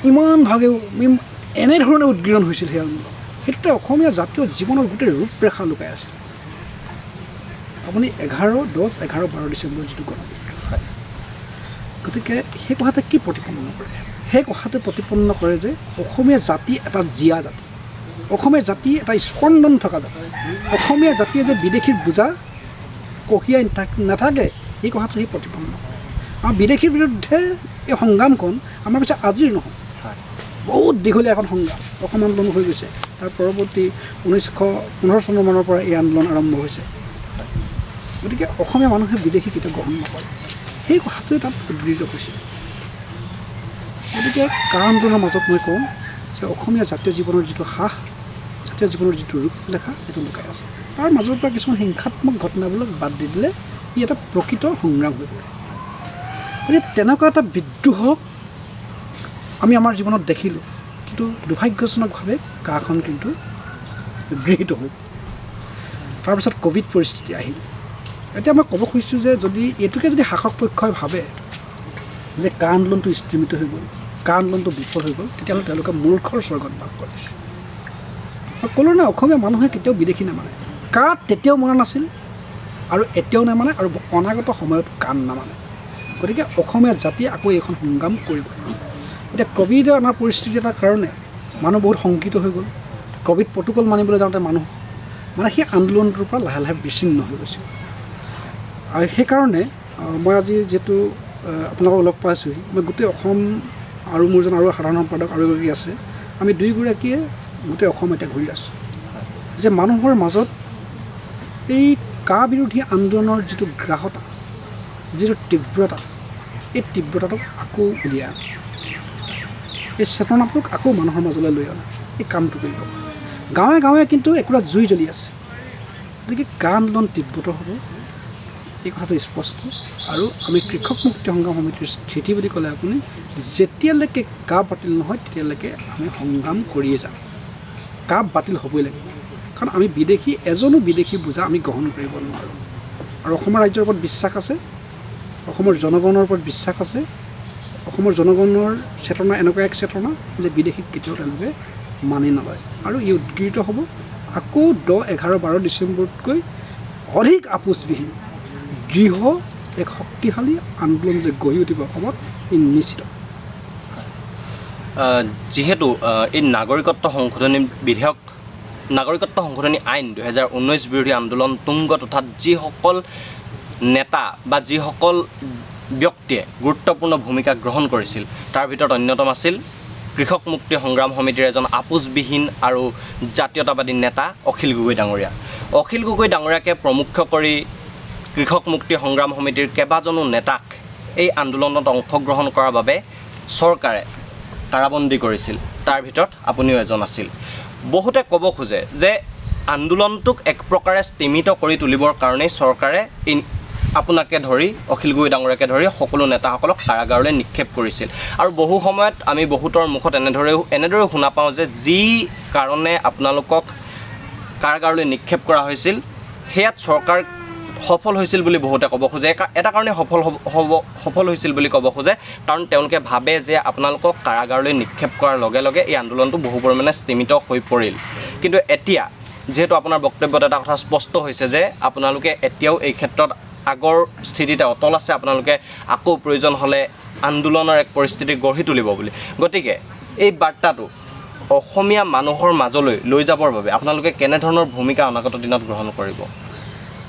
ইমান ভাগে এনেধৰণে উদগীৰণ হৈছিল সেই আন্দোলন, সেইটোতে অসমীয়া জাতীয় জীৱনৰ গোটেই ৰূপৰেখা লুকাই আছিল। আপুনি 11 ডিচেম্বৰ যিটো গণনা, গতিকে সেই কথাতে কি প্ৰতিপন্ন কৰে? সেই কথাতে প্ৰতিপন্ন কৰে যে অসমীয়া জাতি এটা জীয়া জাতি, অসমীয়া জাতি এটা স্পন্দন থকা জাতি, অসমীয়া জাতিয়ে যে বিদেশীৰ বোজা কঢ়িয়াই নাথাকে, এই কথাটো সি প্ৰতিপন্ন কৰে। আমাৰ বিদেশীৰ বিৰুদ্ধে এই সংগ্ৰামখন আমাৰ পিছে আজিৰ নহয়, বহুত দীঘলীয়া এখন সংগ্ৰাম। অসম আন্দোলন হৈ গৈছে, তাৰ পৰৱৰ্তী 1915 চনৰ মানৰ পৰা এই আন্দোলন আৰম্ভ হৈছে। গতিকে অসমীয়া মানুহে বিদেশী কেতিয়াও গ্ৰহণ নকৰে, সেই কথাটোৱে তাত উদ্গৃত হৈছিল। গতিকে কা আন্দোলনৰ মাজত মই কওঁ যে অসমীয়া জাতীয় জীৱনৰ যিটো জাতীয় জীৱনৰ যিটো ৰূপৰেখা সেইটো লুকাই আছে। তাৰ মাজৰ পৰা কিছুমান হিংসাত্মক ঘটনাবিলাক বাদ দি দিলে ই এটা প্ৰকৃত সংগ্ৰাম হৈ পৰে। গতিকে তেনেকুৱা এটা বিদ্ৰোহক আমি আমাৰ জীৱনত দেখিলোঁ, কিন্তু দুৰ্ভাগ্যজনকভাৱে কাখন কিন্তু গৃহীত হ'ল। তাৰপিছত ক'ভিড পৰিস্থিতি আহিল। এতিয়া মই ক'ব খুজিছোঁ যে যদি এইটোকে যদি শাসক পক্ষই ভাবে যে কা আন্দোলনটো স্তিমিত হৈ গ'ল, কা আন্দোলনটো বিফল হৈ গ'ল, তেতিয়াহ'লে তেওঁলোকে মূৰ্খৰ স্বৰ্গত বাস কৰিছে। মই ক'লোঁ না, অসমীয়া মানুহে কেতিয়াও বিদেশী নামানে। কা তেতিয়াও মনা নাছিল আৰু এতিয়াও নামানে, আৰু অনাগত সময়ত কাণ নামানে। গতিকে অসমীয়া জাতিয়ে আকৌ এইখন সংগ্ৰাম কৰিব। এতিয়া ক'ভিডে অনা পৰিস্থিতি এটাৰ কাৰণে মানুহ বহুত শংকিত হৈ গ'ল। ক'ভিড প্ৰট'কল মানিবলৈ যাওঁতে মানুহ মানে সেই আন্দোলনটোৰ পৰা লাহে লাহে বিচ্ছিন্ন হৈ গৈছিল। আৰু সেইকাৰণে মই আজি যিহেতু আপোনালোকক লগ পাইছোঁহি, মই গোটেই অসম আৰু মোৰজন আৰু সাধাৰণ সম্পাদক আৰু এগৰাকী আছে, আমি দুয়োগৰাকীয়ে গোটেই অসম এতিয়া ঘূৰি আছোঁ যে মানুহৰ মাজত এই কা বিৰোধী আন্দোলনৰ যিটো গ্ৰাহতা, যিটো তীব্ৰতা, এই তীব্ৰতাটোক আকৌ উলিয়াই আনে, এই চেতনাটোক আকৌ মানুহৰ মাজলৈ লৈ আনে, এই কামটো কৰিব। গাঁৱে গাঁৱে কিন্তু একোটা জুই জ্বলি আছে। গতিকে কা আন্দোলন তীব্ৰতৰ হ'ব, এই কথাটো স্পষ্ট। আৰু আমি কৃষক মুক্তি সংগ্ৰাম সমিতিৰ স্থিতি বুলি ক'লে আপুনি যেতিয়ালৈকে কা বাতিল নহয় তেতিয়ালৈকে আমি সংগ্ৰাম কৰিয়ে যাম। কা বাতিল হ'বই লাগিব, কাৰণ আমি এজনো বিদেশী বোজা আমি গ্ৰহণ কৰিব নোৱাৰোঁ। আৰু অসমৰ ৰাইজৰ ওপৰত বিশ্বাস আছে, অসমৰ জনগণৰ ওপৰত বিশ্বাস আছে। অসমৰ জনগণৰ চেতনা এনেকুৱা এক চেতনা যে বিদেশীক কেতিয়াও তেওঁলোকে মানি নলয়। আৰু ই উদ্গৃত হ'ব আকৌ 10, 11, 12 ডিচেম্বৰতকৈ অধিক আপোচবিহীন দৃঢ় এক শক্তিশালী আন্দোলন যে গঢ়ি উঠিব অসমত, ই নিশ্চিত। যিহেতু এই নাগৰিকত্ব সংশোধনী আইন 2019 বিৰোধী আন্দোলন তুংগত উঠাত যিসকল নেতা বা যিসকল ব্যক্তিয়ে গুৰুত্বপূৰ্ণ ভূমিকা গ্ৰহণ কৰিছিল, তাৰ ভিতৰত অন্যতম আছিল কৃষক মুক্তি সংগ্ৰাম সমিতিৰ এজন আপোচবিহীন আৰু জাতীয়তাবাদী নেতা অখিল গগৈ ডাঙৰীয়া। অখিল গগৈ ডাঙৰীয়াকে প্ৰমুখ কৰি কৃষক মুক্তি সংগ্ৰাম সমিতিৰ কেইবাজনো নেতাক এই আন্দোলনত অংশগ্ৰহণ কৰাৰ বাবে চৰকাৰে কাৰাবন্দী কৰিছিল, তাৰ ভিতৰত আপুনিও এজন আছিল। বহুতে ক'ব খোজে যে আন্দোলনটোক এক প্ৰকাৰে স্তিমিত কৰি তুলিবৰ কাৰণেই চৰকাৰে আপোনাকে ধৰি অখিল গগৈ ডাঙৰীয়াকে ধৰি সকলো নেতাসকলক কাৰাগাৰলৈ নিক্ষেপ কৰিছিল। আৰু বহু সময়ত আমি বহুতৰ মুখত এনেদৰেও শুনা পাওঁ যে যি কাৰণে আপোনালোকক কাৰাগাৰলৈ নিক্ষেপ কৰা হৈছিল সেয়াত চৰকাৰ সফল হৈছিল বুলি বহুতে ক'ব খোজে। এটা কাৰণে সফল হৈছিল বুলি ক'ব খোজে, কাৰণ তেওঁলোকে ভাবে যে আপোনালোকক কাৰাগাৰলৈ নিক্ষেপ কৰাৰ লগে লগে এই আন্দোলনটো বহু পৰিমাণে স্তিমিত হৈ পৰিল। কিন্তু এতিয়া যিহেতু আপোনাৰ বক্তব্যত এটা কথা স্পষ্ট হৈছে যে আপোনালোকে এতিয়াও এই ক্ষেত্ৰত আগৰ স্থিতিতে অটল আছে, আপোনালোকে আকৌ প্ৰয়োজন হ'লে আন্দোলনৰ এক পৰিস্থিতি গঢ়ি তুলিব বুলি। গতিকে এই বাৰ্তাটো অসমীয়া মানুহৰ মাজলৈ লৈ যাবৰ বাবে আপোনালোকে কেনেধৰণৰ ভূমিকা অনাগত দিনত গ্ৰহণ কৰিব?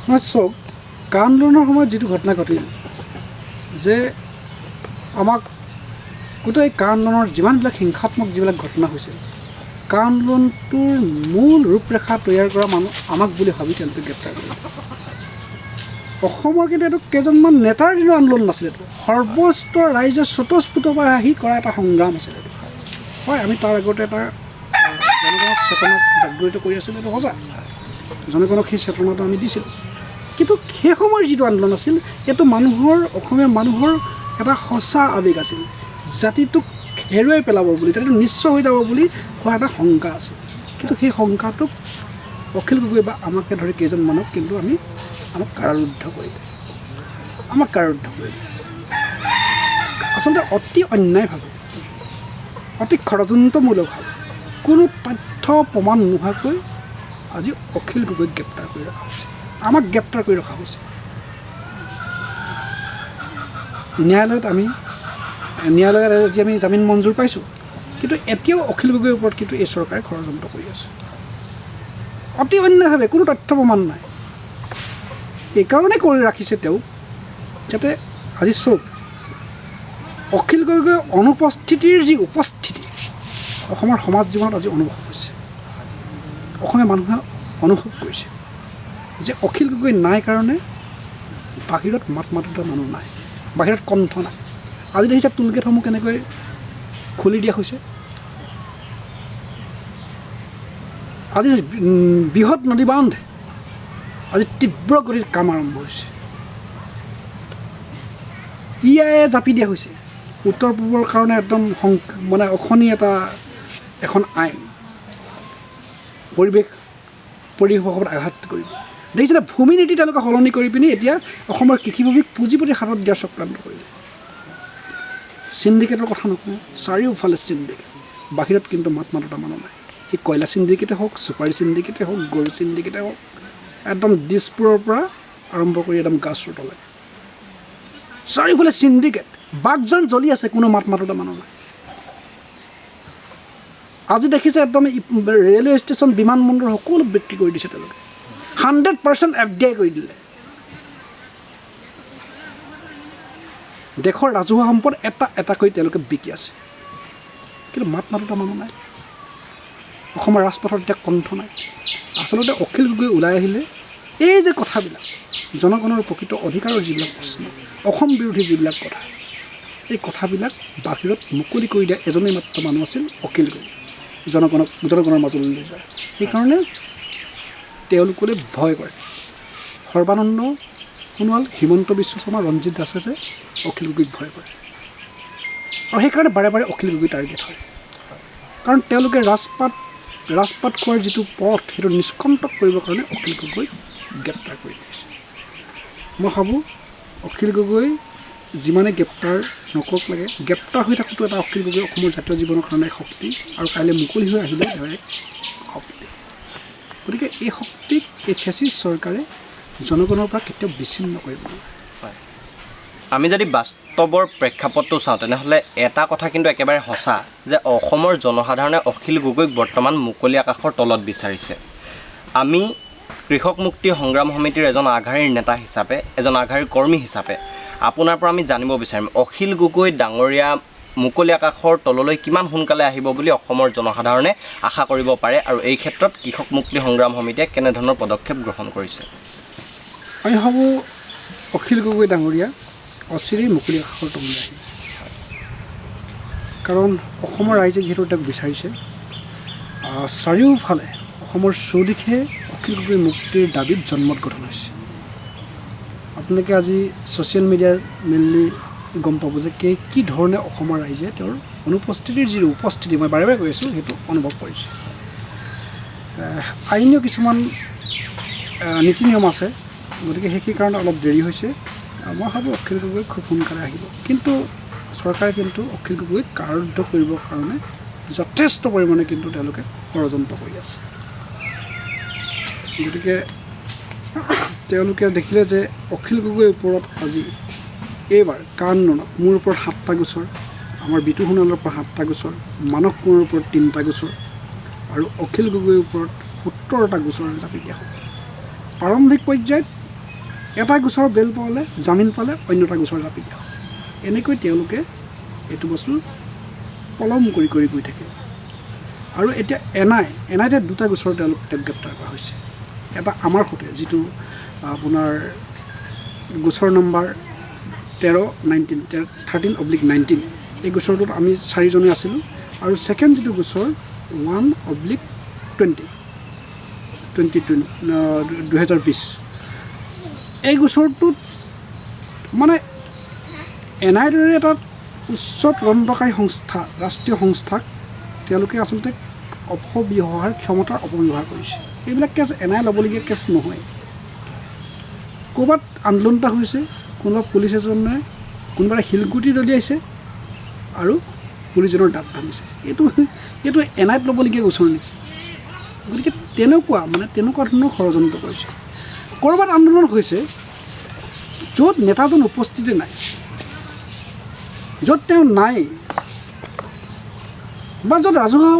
চাওক, কা আন্দোলনৰ সময়ত যিটো ঘটনা ঘটিল যে আমাক গোটেই কা আন্দোলনৰ যিমানবিলাক হিংসাত্মক যিবিলাক ঘটনা হৈছে, কা আন্দোলনটোৰ মূল ৰূপৰেখা তৈয়াৰ কৰা মানুহ আমাক বুলি ভাবি তেওঁলোকে গ্ৰেপ্তাৰ কৰে। অসমৰ কিন্তু এইটো কেইজনমান নেতাৰ দিনৰ আন্দোলন নাছিলে, এইটো সৰ্বস্তৰ ৰাইজে স্বতঃস্ফূৰ্তভাৱে আহি কৰা এটা সংগ্ৰাম আছিলে। হয়, আমি তাৰ আগতে এটা জনগণক চেতনাক জাগৃত কৰি আছিলোঁ, এইটো সঁচা। জনগণক সেই চেতনাটো আমি দিছিলোঁ। কিন্তু সেই সময়ৰ যিটো আন্দোলন আছিল, এইটো মানুহৰ, অসমীয়া মানুহৰ এটা সঁচা আৱেগ আছিল। জাতিটোক হেৰুৱাই পেলাব বুলি, জাতিটো নিশ্চ হৈ যাব বুলি হোৱা এটা শংকা আছিল। কিন্তু সেই শংকাটোক অখিল গগৈ বা আমাকে ধৰি কেইজনমানক কিন্তু আমাক কাৰাৰুদ্ধ কৰিলে। আচলতে অতি অন্যায়ভাৱে, অতি ষড়যন্ত্ৰমূলকভাৱে, কোনো তথ্য প্ৰমাণ নোহোৱাকৈ আজি অখিল গগৈক গ্ৰেপ্তাৰ কৰি ৰখা হৈছে, আমাক গ্ৰেপ্তাৰ কৰি ৰখা হৈছে। ন্যায়ালয়ত আজি আমি জামিন মঞ্জুৰ পাইছোঁ, কিন্তু এতিয়াও অখিল গগৈৰ ওপৰত কিন্তু এই চৰকাৰে ষড়যন্ত্ৰ কৰি আছে অতি অন্যায়ভাৱে, কোনো তথ্য প্ৰমাণ নাই। এইকাৰণে কৰি ৰাখিছে তেওঁক, যাতে আজি চব অখিল গগৈৰ অনুপস্থিতিৰ যি উপস্থিতি অসমৰ সমাজ জীৱনত আজি অনুভৱ হৈছে। অসমীয়া মানুহে অনুভৱ কৰিছে যে অখিল গগৈ নাই কাৰণে বাহিৰত মাত মাতোতা মানুহ নাই, বাহিৰত কণ্ঠ নাই। আজি দেখিছে টুলগেটসমূহ কেনেকৈ খুলি দিয়া হৈছে। আজি বৃহৎ নদীবান্ধ আজি তীব্ৰ গতিত কাম আৰম্ভ হৈছে। ইয়াৰে জাপি দিয়া হৈছে উত্তৰ পূবৰ কাৰণে একদম মানে অখনি এখন আইন পৰিৱেশত আঘাত কৰিব। দেখিছিলে ভূমি নীতি তেওঁলোকে সলনি কৰি পিনি এতিয়া অসমৰ কৃষিভূমিক পুঁজিপতি হাতত দিয়াৰ চক্ৰান্ত কৰিলে। চিণ্ডিকেটৰ কথা নকওঁ, চাৰিওফালে চিণ্ডিকেট, বাহিৰত কিন্তু মাত মাতোতা মানুহ নাই। সেই কয়লা চিণ্ডিকেটে হওক, চুপাৰী চিণ্ডিকেটে হওক, গৰু চিণ্ডিকেটে হওক, একদম দিছপুৰৰ পৰা আৰম্ভ কৰি একদম গাছৰোটলৈ চাৰিওফালে চিণ্ডিকেট, বাঘজান জ্বলি আছে, কোনো মাত মাতোতা মানুহ নাই। আজি দেখিছে একদম ৰেলৱে ষ্টেচন, বিমানবন্দৰ সকলো বিক্ৰী কৰি দিছে তেওঁলোকে, 100% FDI কৰি দিলে। দেশৰ ৰাজহুৱা সম্পদ এটাকৈ তেওঁলোকে বিকি আছে, কিন্তু মাত মাতোতা মানুহ নাই। অসমৰ ৰাজপথত এতিয়া কণ্ঠ নাই। আচলতে অখিল গগৈ ওলাই আহিলে এই যে কথাবিলাক, জনগণৰ প্ৰকৃত অধিকাৰৰ যিবিলাক প্ৰশ্ন, অসম বিৰোধী যিবিলাক কথা, এই কথাবিলাক বাহিৰত মুকলি কৰি দিয়া এজনেই মাত্ৰ মানুহ আছিল অখিল গগৈ, জনগণৰ মাজলৈ লৈ যায়। সেইকাৰণে তেওঁলোকলৈ ভয় কৰে। সৰ্বানন্দ সোণোৱাল, হিমন্ত বিশ্ব শৰ্মা, ৰঞ্জিত দাসে অখিল গগৈক ভয় কৰে, আৰু সেইকাৰণে বাৰে বাৰে অখিল গগৈ টাৰ্গেট হয়। কাৰণ তেওঁলোকে ৰাজপাট খোৱাৰ যিটো পথ, সেইটো নিষ্কণ্টক কৰিবৰ কাৰণে অখিল গগৈক গ্ৰেপ্তাৰ কৰি দিছে। মই ভাবোঁ অখিল গগৈ যিমানে গ্ৰেপ্তাৰ নকৰক লাগে, গ্ৰেপ্তাৰ হৈ থকাটো এটা অখিল গগৈ অসমৰ জাতীয় জীৱনৰ কাৰণে এক শক্তি, আৰু কাইলৈ মুকলি হৈ আহিলে তেওঁ এক শক্তি। গতিকে এই শক্তিক এই ফেচিষ্ট চৰকাৰে জনগণৰ পৰা কেতিয়াও বিচ্ছিন্ন কৰিব নোৱাৰে। আমি যদি বাস্তৱৰ প্ৰেক্ষাপটটো চাওঁ, তেনেহ'লে এটা কথা কিন্তু একেবাৰে সঁচা যে অসমৰ জনসাধাৰণে অখিল গগৈক বৰ্তমান মুকলি আকাশৰ তলত বিচাৰিছে। আমি কৃষক মুক্তি সংগ্ৰাম সমিতিৰ এজন আগশাৰীৰ নেতা হিচাপে, এজন আগশাৰীৰ কৰ্মী হিচাপে আপোনাৰ পৰা আমি জানিব বিচাৰিম, অখিল গগৈ ডাঙৰীয়া মুকলি আকাশৰ তললৈ কিমান সোনকালে আহিব বুলি অসমৰ জনসাধাৰণে আশা কৰিব পাৰে, আৰু এই ক্ষেত্ৰত কৃষক মুক্তি সংগ্ৰাম সমিতিয়ে কেনেধৰণৰ পদক্ষেপ গ্ৰহণ কৰিছে? আমি ভাবোঁ অখিল গগৈ ডাঙৰীয়া অচিৰেই মুকলি আকাশৰ তললৈ আহিব। কাৰণ অসমৰ ৰাইজে যিহেতু তেওঁক বিচাৰিছে, চাৰিওফালে অসমৰ চৌদিশে অখিল গগৈ মুক্তিৰ দাবীত জন্মত গঠন হৈছে। আপোনালোকে আজি ছ'চিয়েল মিডিয়াত মেইনলি গম পাব যে কি ধৰণে অসমৰ ৰাইজে তেওঁৰ অনুপস্থিতিৰ যি উপস্থিতি, মই বাৰে বাৰে কৈ আছোঁ, সেইটো অনুভৱ কৰিছে। আইনীয় কিছুমান নীতি নিয়ম আছে, গতিকে সেইকাৰণে অলপ দেৰি হৈছে। মই ভাবোঁ অখিল গগৈ খুব সোনকালে আহিব, কিন্তু চৰকাৰে কিন্তু অখিল গগৈক কাৰাৰুদ্ধ কৰিবৰ কাৰণে যথেষ্ট পৰিমাণে কিন্তু তেওঁলোকে ষড়যন্ত্ৰ কৰি আছে। গতিকে তেওঁলোকে দেখিলে যে অখিল গগৈৰ ওপৰত আজি এইবাৰ কা আন্দোলনত মোৰ ওপৰত 7টা গোচৰ, আমাৰ বিতু সোণোৱালৰ ওপৰত 7টা গোচৰ, মানস কোঁৱৰৰ ওপৰত 3টা গোচৰ, আৰু অখিল গগৈৰ ওপৰত 17টা গোচৰ জাপি দিয়া হ'ব। প্ৰাৰম্ভিক পৰ্যায়ত এটা গোচৰ বেল পালে, জামিন পালে, অন্য এটা গোচৰ জাপি দিয়া হ'ব। এনেকৈ তেওঁলোকে এইটো বস্তু পলম কৰি কৰি গৈ থাকে আৰু এতিয়া এনআইতে দুটা গোচৰ তেওঁলোক গ্ৰেপ্তাৰ কৰা হৈছে এটা আমাৰ সৈতে যিটো আপোনাৰ গোচৰ নম্বৰ 13/19 এই গোচৰটোত আমি 4জনে আছিলোঁ আৰু ছেকেণ্ড যিটো গোচৰ 1/2020 এই গোচৰটোত মানে এনআইৰ দৰে এটা উচ্চ তদন্তকাৰী সংস্থা ৰাষ্ট্ৰীয় সংস্থাক তেওঁলোকে আচলতে অপব্যৱহাৰ ক্ষমতাৰ অপব্যৱহাৰ কৰিছে এইবিলাক কেছ এনআই ল'বলগীয়া কেছ নহয় ক'ৰবাত আন্দোলন এটা হৈছে কোনোবা পুলিচ এজনে কোনোবাই শিলগুটি দলিয়াইছে আৰু পুলিচজনৰ দাঁত ভাঙিছে এইটো এনআইত ল'বলগীয়া গোচৰ নেকি গতিকে তেনেকুৱা ধৰণৰ ষড়যন্ত্ৰ কৰিছে ক'ৰবাত আন্দোলন হৈছে য'ত নেতাজন উপস্থিতি নাই য'ত তেওঁ নাই বা য'ত ৰাজহুৱা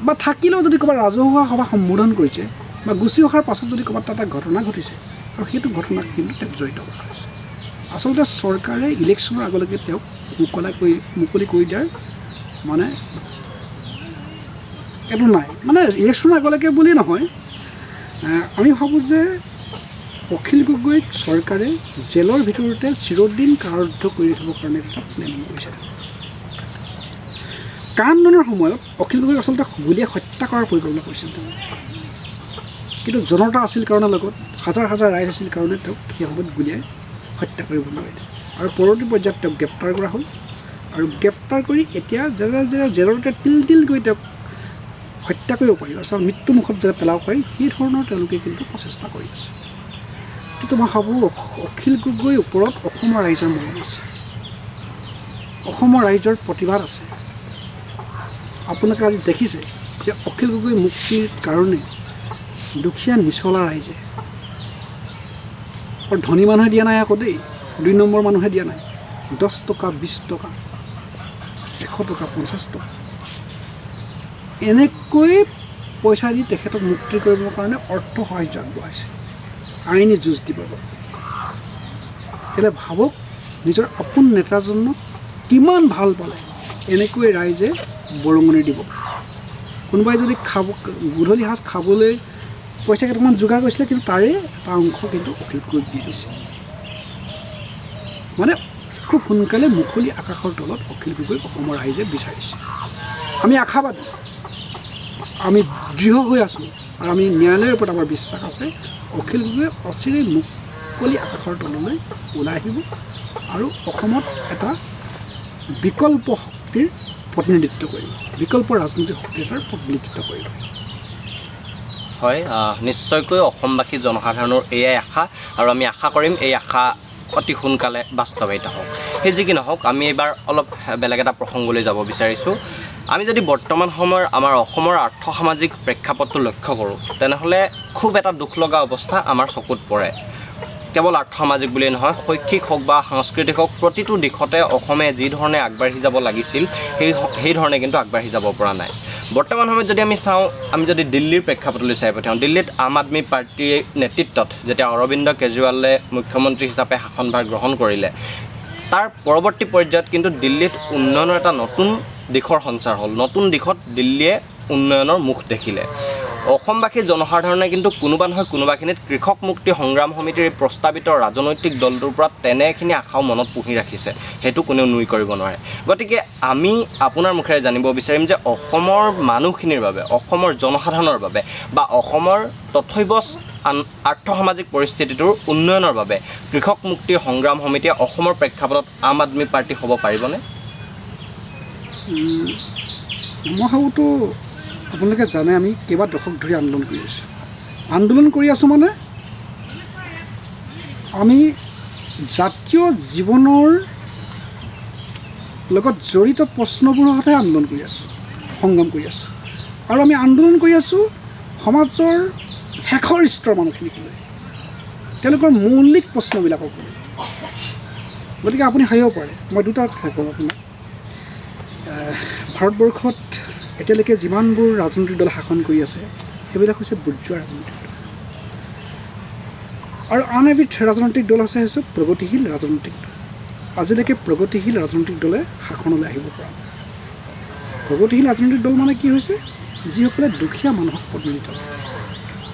বা থাকিলেও যদি ক'ৰবাত ৰাজহুৱা সভা সম্বোধন কৰিছে বা গুচি অহাৰ পাছত যদি ক'ৰবাত এটা ঘটনা ঘটিছে আৰু সেইটো ঘটনাত কিন্তু তেওঁক জড়িত কৰা হৈছে আচলতে চৰকাৰে ইলেকশ্যনৰ আগলৈকে তেওঁক মুকলি কৰি দিয়াৰ মানে এইটো নাই মানে ইলেকশ্যনৰ আগলৈকে বুলি নহয় আমি ভাবোঁ যে অখিল গগৈক চৰকাৰে জেলৰ ভিতৰতে চিৰদিন কাৰাৰুদ্ধ কৰি ৰাখিবৰ কাৰণে এটা প্লেনিং কৰিছে কান্দোলনৰ সময়ত অখিল গগৈক আচলতে গুলীয়াই হত্যা কৰাৰ পৰিকল্পনা কৰিছিল তেওঁ কিন্তু জনতা আছিল কাৰণে লগত হাজাৰ হাজাৰ ৰাইজ আছিল কাৰণে তেওঁক সেই সময়ত গুলীয়াই হত্যা কৰিব নোৱাৰিলে আৰু পৰৱৰ্তী পৰ্যায়ত তেওঁক গ্ৰেপ্তাৰ কৰা হ'ল আৰু গ্ৰেপ্তাৰ কৰি এতিয়া জেলতে তিল গৈ তেওঁক হত্যা কৰিব পাৰি আচলতে মৃত্যুমুখত যেনে পেলাব পাৰি সেই ধৰণৰ তেওঁলোকে কিন্তু প্ৰচেষ্টা কৰি আছে কিন্তু মই ভাবোঁ অখিল গগৈৰ ওপৰত অসমৰ ৰাইজৰ মৰম আছে অসমৰ ৰাইজৰ প্ৰতিবাদ আছে আপোনালোকে আজি দেখিছে যে অখিল গগৈ মুক্তিৰ কাৰণে দুখীয়া নিচলা ৰাইজে আৰু ধনী মানুহে দিয়া নাই আকৌ দেই 2 নম্বৰ মানুহে দিয়া নাই 10 টকা 20 টকা 100 টকা 50 টকা এনেকৈ পইচা দি তেখেতক মুক্তি কৰিবৰ কাৰণে অৰ্থ সাহায্য আগবঢ়াইছে আইনী যুঁজ দিবৰ বাবে তেতিয়াহ'লে ভাবক নিজৰ আপোন নেতাজনক কিমান ভাল পালে এনেকৈ ৰাইজে বৰঙণি দিব কোনোবাই যদি গধূলি সাঁজ খাবলৈ পইচা কেইটামান যোগাৰ কৰিছিলে কিন্তু তাৰে এটা অংশ কিন্তু অখিল গগৈক দি দিছে মানে খুব সোনকালে মুকলি আকাশৰ তলত অখিল গগৈক অসমৰ ৰাইজে বিচাৰিছে আমি আশাবাদী আমি দৃঢ় হৈ আছোঁ আৰু আমি ন্যায়ালয়ৰ ওপৰত আমাৰ বিশ্বাস আছে অখিল গগৈ অচিৰেই মুকলি আকাশৰ তললৈ ওলাই আহিব আৰু অসমত এটা বিকল্প শক্তিৰ প্ৰতিনিধিত্ব কৰিব বিকল্প ৰাজনৈতিক শক্তি এটাৰ প্ৰতিনিধিত্ব কৰিব হয় নিশ্চয়কৈ অসমবাসী জনসাধাৰণৰ এয়াই আশা আৰু আমি আশা কৰিম এই আশা অতি সোনকালে বাস্তৱায়িত হওক সেই যি কি নহওক আমি এইবাৰ অলপ বেলেগ এটা প্ৰসংগলৈ যাব বিচাৰিছোঁ আমি যদি বৰ্তমান সময়ৰ আমাৰ অসমৰ আৰ্থ সামাজিক প্ৰেক্ষাপটটো লক্ষ্য কৰোঁ তেনেহ'লে খুব এটা দুখ লগা অৱস্থা আমাৰ চকুত পৰে কেৱল আৰ্থ সামাজিক বুলিয়েই নহয় শৈক্ষিক হওক বা সাংস্কৃতিক হওক প্ৰতিটো দিশতে অসমে যি ধৰণে আগবাঢ়ি যাব লাগিছিল সেই ধৰণে কিন্তু আগবাঢ়ি যাব পৰা নাই বৰ্তমান সময়ত যদি আমি চাওঁ আমি যদি দিল্লীৰ প্ৰেক্ষাপটলৈ চাই পঠাওঁ দিল্লীত আম আদমী পাৰ্টীৰ নেতৃত্বত যেতিয়া অৰবিন্দ কেজৰিৱালে মুখ্যমন্ত্ৰী হিচাপে শাসনভাৰ গ্ৰহণ কৰিলে তাৰ পৰৱৰ্তী পৰ্যায়ত কিন্তু দিল্লীত উন্নয়নৰ এটা নতুন দিশৰ সঞ্চাৰ হ'ল নতুন দিশত দিল্লীয়ে উন্নয়নৰ মুখ দেখিলে অসমবাসী জনসাধাৰণে কিন্তু কোনোবা নহয় কোনোবাখিনিত কৃষক মুক্তি সংগ্ৰাম সমিতিৰ এই প্ৰস্তাৱিত ৰাজনৈতিক দলটোৰ পৰা তেনেখিনি আশাও মনত পুহি ৰাখিছে সেইটো কোনেও নুই কৰিব নোৱাৰে গতিকে আমি আপোনাৰ মুখেৰে জানিব বিচাৰিম যে অসমৰ মানুহখিনিৰ বাবে অসমৰ জনসাধাৰণৰ বাবে বা অসমৰ তথৈব আৰ্থ সামাজিক পৰিস্থিতিটোৰ উন্নয়নৰ বাবে কৃষক মুক্তি সংগ্ৰাম সমিতিয়ে অসমৰ প্ৰেক্ষাপটত আম আদমী পাৰ্টি হ'ব পাৰিবনে মই ভাবোঁতো আপোনালোকে জানে আমি কেইবা দশক ধৰি আন্দোলন কৰি আছোঁ মানে আমি জাতীয় জীৱনৰ লগত জড়িত প্ৰশ্নবোৰৰ সৈতে আন্দোলন কৰি আছোঁ সংগ্ৰাম কৰি আছোঁ আৰু আমি আন্দোলন কৰি আছোঁ সমাজৰ শেষৰ স্তৰৰ মানুহখিনিক লৈ তেওঁলোকৰ মৌলিক প্ৰশ্নবিলাকক লৈ গতিকে আপুনি ভাবিব পাৰে মই দুটা কথা কওঁ আপোনাক ভাৰতবৰ্ষত এতিয়ালৈকে যিমানবোৰ ৰাজনৈতিক দল শাসন কৰি আছে সেইবিলাক হৈছে বুৰ্জোৱা ৰাজনৈতিক দল আৰু আন এবিধ ৰাজনৈতিক দল হৈছে প্ৰগতিশীল ৰাজনৈতিক দল আজিলৈকে প্ৰগতিশীল ৰাজনৈতিক দলে শাসনলৈ আহিব পৰা নাই। প্ৰগতিশীল ৰাজনৈতিক দল মানে কি হৈছে, যিসকলে দুখীয়া মানুহক প্ৰতিনিধিত্ব কৰে,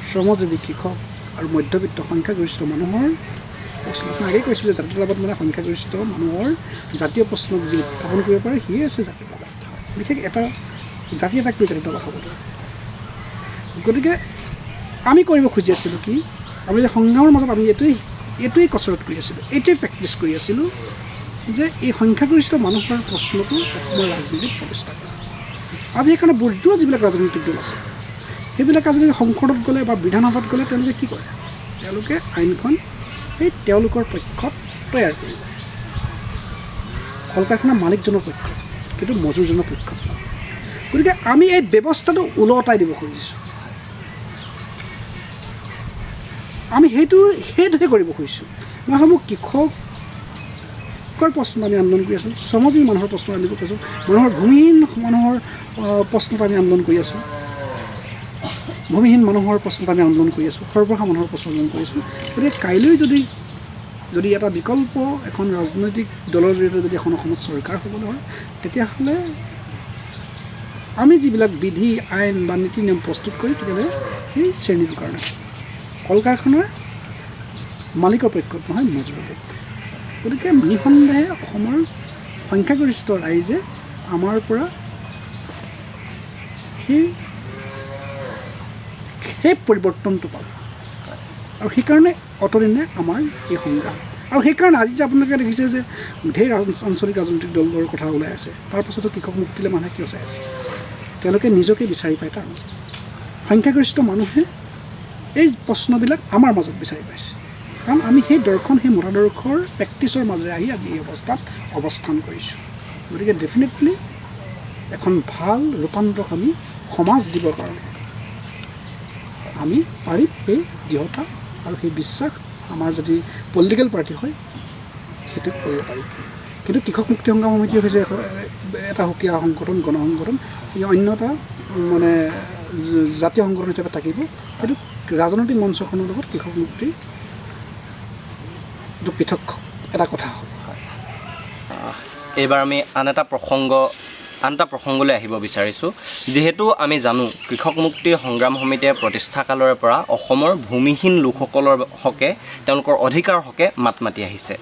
শ্ৰমজীৱী, কৃষক আৰু মধ্যবিত্ত সংখ্যাগৰিষ্ঠ মানুহৰ প্ৰশ্ন। মই আগেই কৈছোঁ যে জাতীয়তাবাদ মানে সংখ্যাগৰিষ্ঠ মানুহৰ জাতীয় প্ৰশ্নক যি উত্থাপন কৰিব পাৰে, সিয়ে আছে জাতীয়তাবাদ। বিশেষ এটা জাতি এটাক লৈ জাতীয়তাবাদ হ'ব লাগে। গতিকে আমি কৰিব খুজি আছিলোঁ কি, আমি যে সংগ্ৰামৰ মাজত আমি এইটোৱেই কচৰৎ কৰি আছিলোঁ, এইটোৱেই প্ৰেক্টিছ কৰি আছিলোঁ যে এই সংখ্যাগৰিষ্ঠ মানুহৰ প্ৰশ্নটো অসমৰ ৰাজনীতিত প্ৰতিষ্ঠা কৰা। আজি সেইকাৰণে বৰ্জোৱা যিবিলাক ৰাজনৈতিক দল আছে, সেইবিলাক আজি সংসদত গ'লে বা বিধানসভাত গ'লে তেওঁলোকে কি কৰে, তেওঁলোকে আইনখন সেই তেওঁলোকৰ পক্ষত তৈয়াৰ কৰিব, কল কাৰখানাৰ মালিকজনৰ পক্ষত, কিন্তু মজুৰজনৰ পক্ষত নহয়। গতিকে আমি এই ব্যৱস্থাটো ওলটাই দিব খুজিছোঁ। আমি সেইটোহে কৰিব খুজিছোঁ। মই ভাবোঁ কৃষকৰ প্ৰশ্ন আমি আন্দোলন কৰি আছোঁ, শ্ৰমজীৱী মানুহৰ প্ৰশ্ন আনিব কৈছোঁ, ভূমিহীন মানুহৰ প্ৰশ্নত আমি আন্দোলন কৰি আছোঁ, ভূমিহীন মানুহৰ প্ৰশ্নত আমি আন্দোলন কৰি আছোঁ, সৰ্বসাধাৰণ মানুহৰ প্ৰশ্ন আন্দোলন কৰি আছোঁ। গতিকে কাইলৈ যদি এটা বিকল্প এখন ৰাজনৈতিক দলৰ জৰিয়তে যদি এখন অসমত চৰকাৰ হ'বলৈ হয়, তেতিয়াহ'লে আমি যিবিলাক বিধি আইন বা নীতি নিয়ম প্ৰস্তুত কৰি তেতিয়াহ'লে সেই শ্ৰেণীটোৰ কাৰণে কল কাৰখানাৰ মালিকৰ পক্ষত নহয়, মজুৰৰ পক্ষত। গতিকে নিঃসন্দেহে অসমৰ সংখ্যাগৰিষ্ঠ ৰাইজে আমাৰ পৰা সেই পৰিৱৰ্তনটো পাব, আৰু সেইকাৰণে অতদিনে আমাৰ এই সংগ্ৰাম। আৰু সেইকাৰণে আজি যে আপোনালোকে দেখিছে যে ঢেৰ আঞ্চলিক ৰাজনৈতিক দলৰ কথা ওলাই আছে, তাৰ পাছতো কৃষক মুক্তিলৈ মানুহে কিয় চাই আছে? তেওঁলোকে নিজকে বিচাৰি পায় তাৰ মাজত। সংখ্যাগৰিষ্ঠ মানুহে এই প্ৰশ্নবিলাক আমাৰ মাজত বিচাৰি পাইছে, কাৰণ আমি সেই দৰ্শন, সেই মতাদৰ্শৰ প্ৰেক্টিছৰ মাজেৰে আহি আজি এই অৱস্থাত অৱস্থান কৰিছোঁ। গতিকে ডেফিনেটলি এখন ভাল ৰূপান্তৰক আমি সমাজ দিবৰ কাৰণে আমি পাৰিম। সেই দৃঢ়তা আৰু সেই বিশ্বাস আমাৰ যদি পলিটিকেল পাৰ্টি হয় সেইটো কৰিব পাৰিম। কিন্তু কৃষক মুক্তি সংগ্ৰাম সমিতি হৈছে এটা সুকীয়া সংগঠন, গণসংগঠন, ই অন্য এটা মানে জাতীয় সংগঠন হিচাপে থাকিব। কিন্তু ৰাজনৈতিক মঞ্চখনৰ লগত কৃষক মুক্তি এইটো পৃথক এটা কথা হ'ব। এইবাৰ আমি আন এটা প্ৰসংগলৈ আহিব বিচাৰিছোঁ। যিহেতু আমি জানো কৃষক মুক্তি সংগ্ৰাম সমিতিয়ে প্ৰতিষ্ঠা কালৰে পৰা অসমৰ ভূমিহীন লোকসকলৰ হকে, তেওঁলোকৰ অধিকাৰৰ হকে মাত মাতি আহিছে।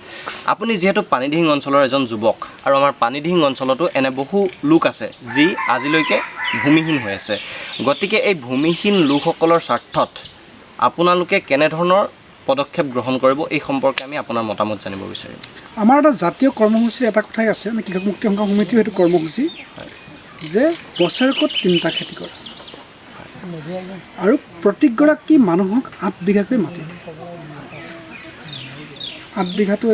আপুনি যিহেতু পানীদিহিং অঞ্চলৰ এজন যুৱক, আৰু আমাৰ পানীদিহিং অঞ্চলতো এনে বহু লোক আছে যি আজিলৈকে ভূমিহীন হৈ আছে। গতিকে এই ভূমিহীন লোকসকলৰ স্বাৰ্থত আপোনালোকে কেনেধৰণৰ পদক্ষেপ গ্ৰহণ কৰিব, এই সম্পৰ্কে আমি আপোনাৰ মতামত জানিব বিচাৰিম। আমাৰ এটা জাতীয় কৰ্মসূচীৰ এটা কথাই আছে, আমি কৃষক মুক্তি সংগ্ৰাম সমিতিও সেইটো কৰ্মসূচী যে বছৰেকত 3টা খেতি কৰা, আৰু প্ৰতিগৰাকী মানুহক 8 বিঘাকৈ মাটি দিয়ে। 8 বিঘাটো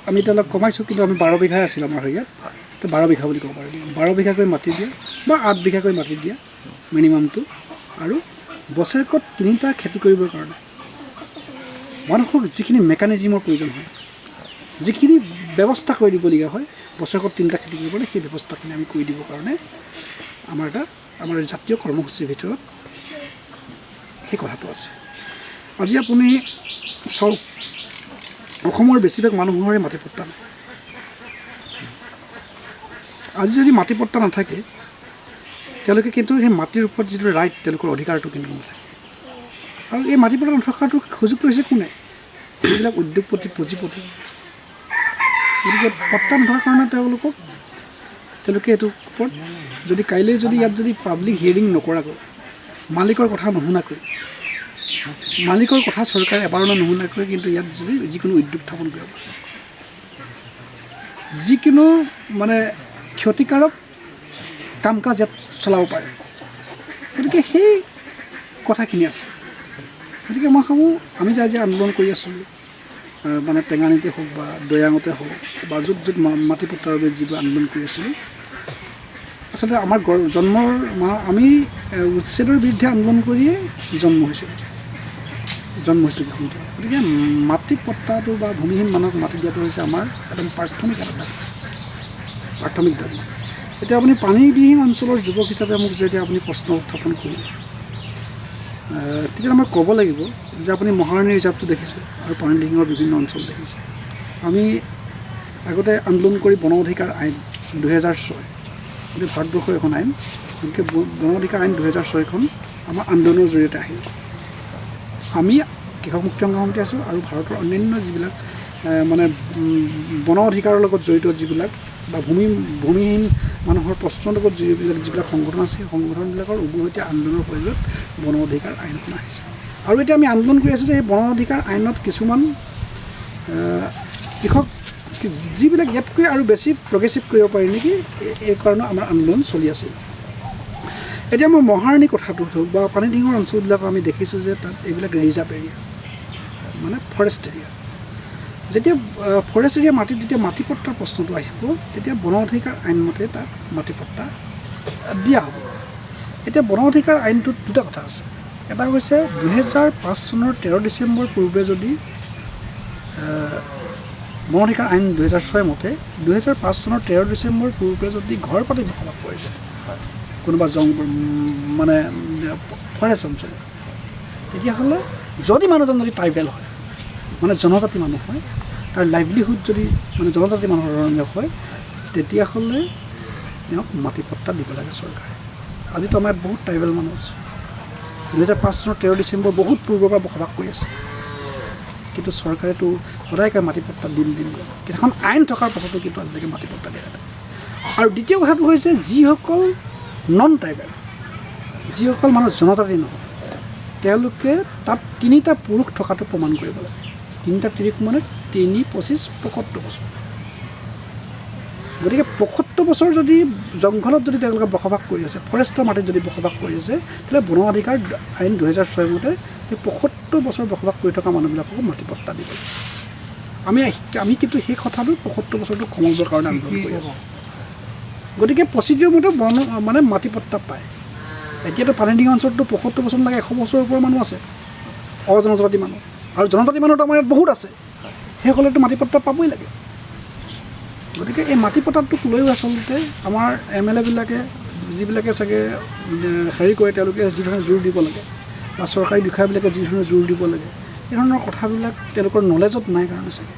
আমি এতিয়া অলপ কমাইছোঁ, কিন্তু আমি 12 বিঘাই আছিল আমাৰ হেৰিয়াত, তো 12 বিঘা বুলি ক'ব পাৰি। 12 বিঘাকৈ মাটি দিয়ে বা 8 বিঘাকৈ মাটি দিয়ে মিনিমামটো, আৰু বছৰেকত 3টা খেতি কৰিবৰ কাৰণে মানুহক যিখিনি মেকানিজিমৰ প্ৰয়োজন হয়, যিখিনি ব্যৱস্থা কৰি দিবলগীয়া হয় বছৰেকত 3টা খেতি কৰিবলৈ, সেই ব্যৱস্থাখিনি আমি কৰি দিবৰ কাৰণে আমাৰ জাতীয় কৰ্মসূচীৰ ভিতৰত সেই কথাটো আছে। আজি আপুনি চাওক, অসমৰ বেছিভাগ মানুহৰে মাটি পট্টা নাই। আজি যদি মাটি পট্টা নাথাকে, তেওঁলোকে কিন্তু সেই মাটিৰ ওপৰত যিটো ৰাইট, তেওঁলোকৰ অধিকাৰটো কিন্তু নাথাকে। আৰু এই মাটি পট্টা নথকাটো সুযোগ লৈছে কোনে? যিবিলাক উদ্যোগপতি, পুঁজিপতি। গতিকে পট্টা নথকাৰ কাৰণে তেওঁলোকে এইটোৰ ওপৰত যদি কাইলৈ যদি ইয়াত যদি পাব্লিক হিয়াৰিং নকৰাকৈ, মালিকৰ কথা নুশুনাকৈ, মালিকৰ কথা চৰকাৰে এবাৰলৈ নুশুনাকৈ কিন্তু ইয়াত যদি যিকোনো উদ্যোগ স্থাপন কৰিব, যিকোনো মানে ক্ষতিকাৰক কাম কাজ ইয়াত চলাব পাৰে। গতিকে সেই কথাখিনি আছে। গতিকে মই ভাবোঁ আমি যে আজি আন্দোলন কৰি আছোঁ, মানে টেঙানীতে হওক বা দৈয়াঙতে হওক বা য'ত য'ত মাটি পট্টাৰ বাবে যিবোৰ আন্দোলন কৰি আছিলোঁ, আচলতে আমাৰ জন্মৰ আমি উচ্ছেদৰ বিৰুদ্ধে আন্দোলন কৰিয়ে জন্ম হৈছিলোঁ কৃষক। গতিকে মাটি পট্টাটো বা ভূমিহীন মানুহক মাটি দিয়াটো হৈছে আমাৰ একদম প্ৰাথমিক দাবী। এতিয়া আপুনি পানীদিহিং অঞ্চলৰ যুৱক হিচাপে মোক যেতিয়া আপুনি প্ৰশ্ন উত্থাপন কৰিলে, তেতিয়া মই ক'ব লাগিব যে আপুনি মহাৰাণী ৰিজাৰ্ভটো দেখিছে আৰু পানীদিহিঙৰ বিভিন্ন অঞ্চল দেখিছে। আমি আগতে আন্দোলন কৰি বন অধিকাৰ আইন 2006 গোটেই ভাৰতবৰ্ষৰ এখন আইন, গতিকে বন অধিকাৰ আইন 2006খন আমাৰ আন্দোলনৰ জৰিয়তে আহিল। আমি কৃষক মুক্তি সংগ্ৰাম সমিতি আছোঁ আৰু ভাৰতৰ অন্যান্য যিবিলাক মানে বন অধিকাৰৰ লগত জড়িত যিবিলাক বা ভূমিহীন মানুহৰ প্ৰশ্নৰ লগত যিবিলাক সংগঠন আছে, সেই সংগঠনবিলাকৰ উভৈনদী আন্দোলনৰ ফলত বন অধিকাৰ আইনখন আহিছে। আৰু এতিয়া আমি আন্দোলন কৰি আছোঁ যে সেই বন অধিকাৰ আইনত কিছুমান কৃষক যিবিলাক ইয়াতকৈ আৰু বেছি প্ৰগ্ৰেছিভ কৰিব পাৰি নেকি, এই কাৰণে আমাৰ আন্দোলন চলি আছিল। এতিয়া মই মহাৰণী কথাটো হওক বা পানীডিঙৰ অঞ্চলবিলাকত আমি দেখিছোঁ যে তাত এইবিলাক ৰিজাৰ্ভ এৰিয়া, মানে ফৰেষ্ট এৰিয়া। যেতিয়া ফৰেষ্ট এৰিয়া মাটিত যেতিয়া মাটিপট্টাৰ প্ৰশ্নটো আহিব, তেতিয়া বন অধিকাৰ আইনমতে তাক মাটিপট্টা দিয়া হ'ব। এতিয়া বন অধিকাৰ আইনটোত দুটা কথা আছে। এটা হৈছে 2005 চনৰ 13 ডিচেম্বৰ পূৰ্বে যদি বন অধিকাৰ আইন 2006 মতে 2005 চনৰ 13 ডিচেম্বৰ পূৰ্বে যদি ঘৰ পাতি বসবাস কৰিছে কোনোবা মানে ফৰেষ্ট অঞ্চলত, তেতিয়াহ'লে যদি মানুহজন যদি ট্ৰাইবেল হয়, মানে জনজাতি মানুহ হয়, তাৰ লাইভলিহুড যদি মানে জনজাতি মানুহৰ ধৰণে হয়, তেতিয়াহ'লে তেওঁক মাটিপট্টা দিব লাগে চৰকাৰে। আজিতো আমাৰ বহুত ট্ৰাইবেল মানুহ আছে, 2005 চনৰ 13 ডিচেম্বৰ বহুত পূৰ্বৰ পৰা বসবাস কৰি আছে, কিন্তু চৰকাৰেতো সদায় কয় মাটিপট্টা দিম কিন্তু এখন আইন থকাৰ পাছতো কিন্তু আজিলৈকে মাটিপট্টা দিয়া নাই। আৰু দ্বিতীয় কথাটো হৈছে যিসকল নন ট্ৰাইবেল, যিসকল মানুহ জনজাতি নহয়, তেওঁলোকে তাত 3টা পুৰুষ থকাটো প্ৰমাণ কৰিব লাগে। 3টা তিৰিক মানে 3, 25, 75 বছৰ। গতিকে 75 বছৰ যদি জংঘলত যদি তেওঁলোকে বসবাস কৰি আছে, ফৰেষ্টৰ মাটিত যদি বসবাস কৰি আছে, তেতিয়াহ'লে বন অধিকাৰ আইন 2006 মতে সেই 75 বছৰ বসবাস কৰি থকা মানুহবিলাকক মাটিপট্টা দিব লাগে। আমি কিন্তু সেই কথাটো 75 বছৰটো কমাবৰ কাৰণে আন্দোলন কৰি আছোঁ। গতিকে প্ৰচিডিউৰ মতে মানে মাটিপট্টা পায়। এতিয়াতো পানীডিঙি অঞ্চলতো 75 বছৰ নালাগে, 100 বছৰৰ ওপৰৰ মানুহ আছে, অজনজাতি মানুহ। আৰু জনজাতি মানুহতো আমাৰ ইয়াত বহুত আছে, সেইসকলেতো মাটিপট্টা পাবই লাগে। গতিকে এই মাটিপট্টাটোক লৈও আচলতে আমাৰ MLA বিলাকে যিবিলাকে চাগে হেৰি কৰে, তেওঁলোকে যিধৰণে জোৰ দিব লাগে বা চৰকাৰী বিষয়াবিলাকে যিধৰণে জোৰ দিব লাগে, এই ধৰণৰ কথাবিলাক তেওঁলোকৰ নলেজত নাই কাৰণে চাগে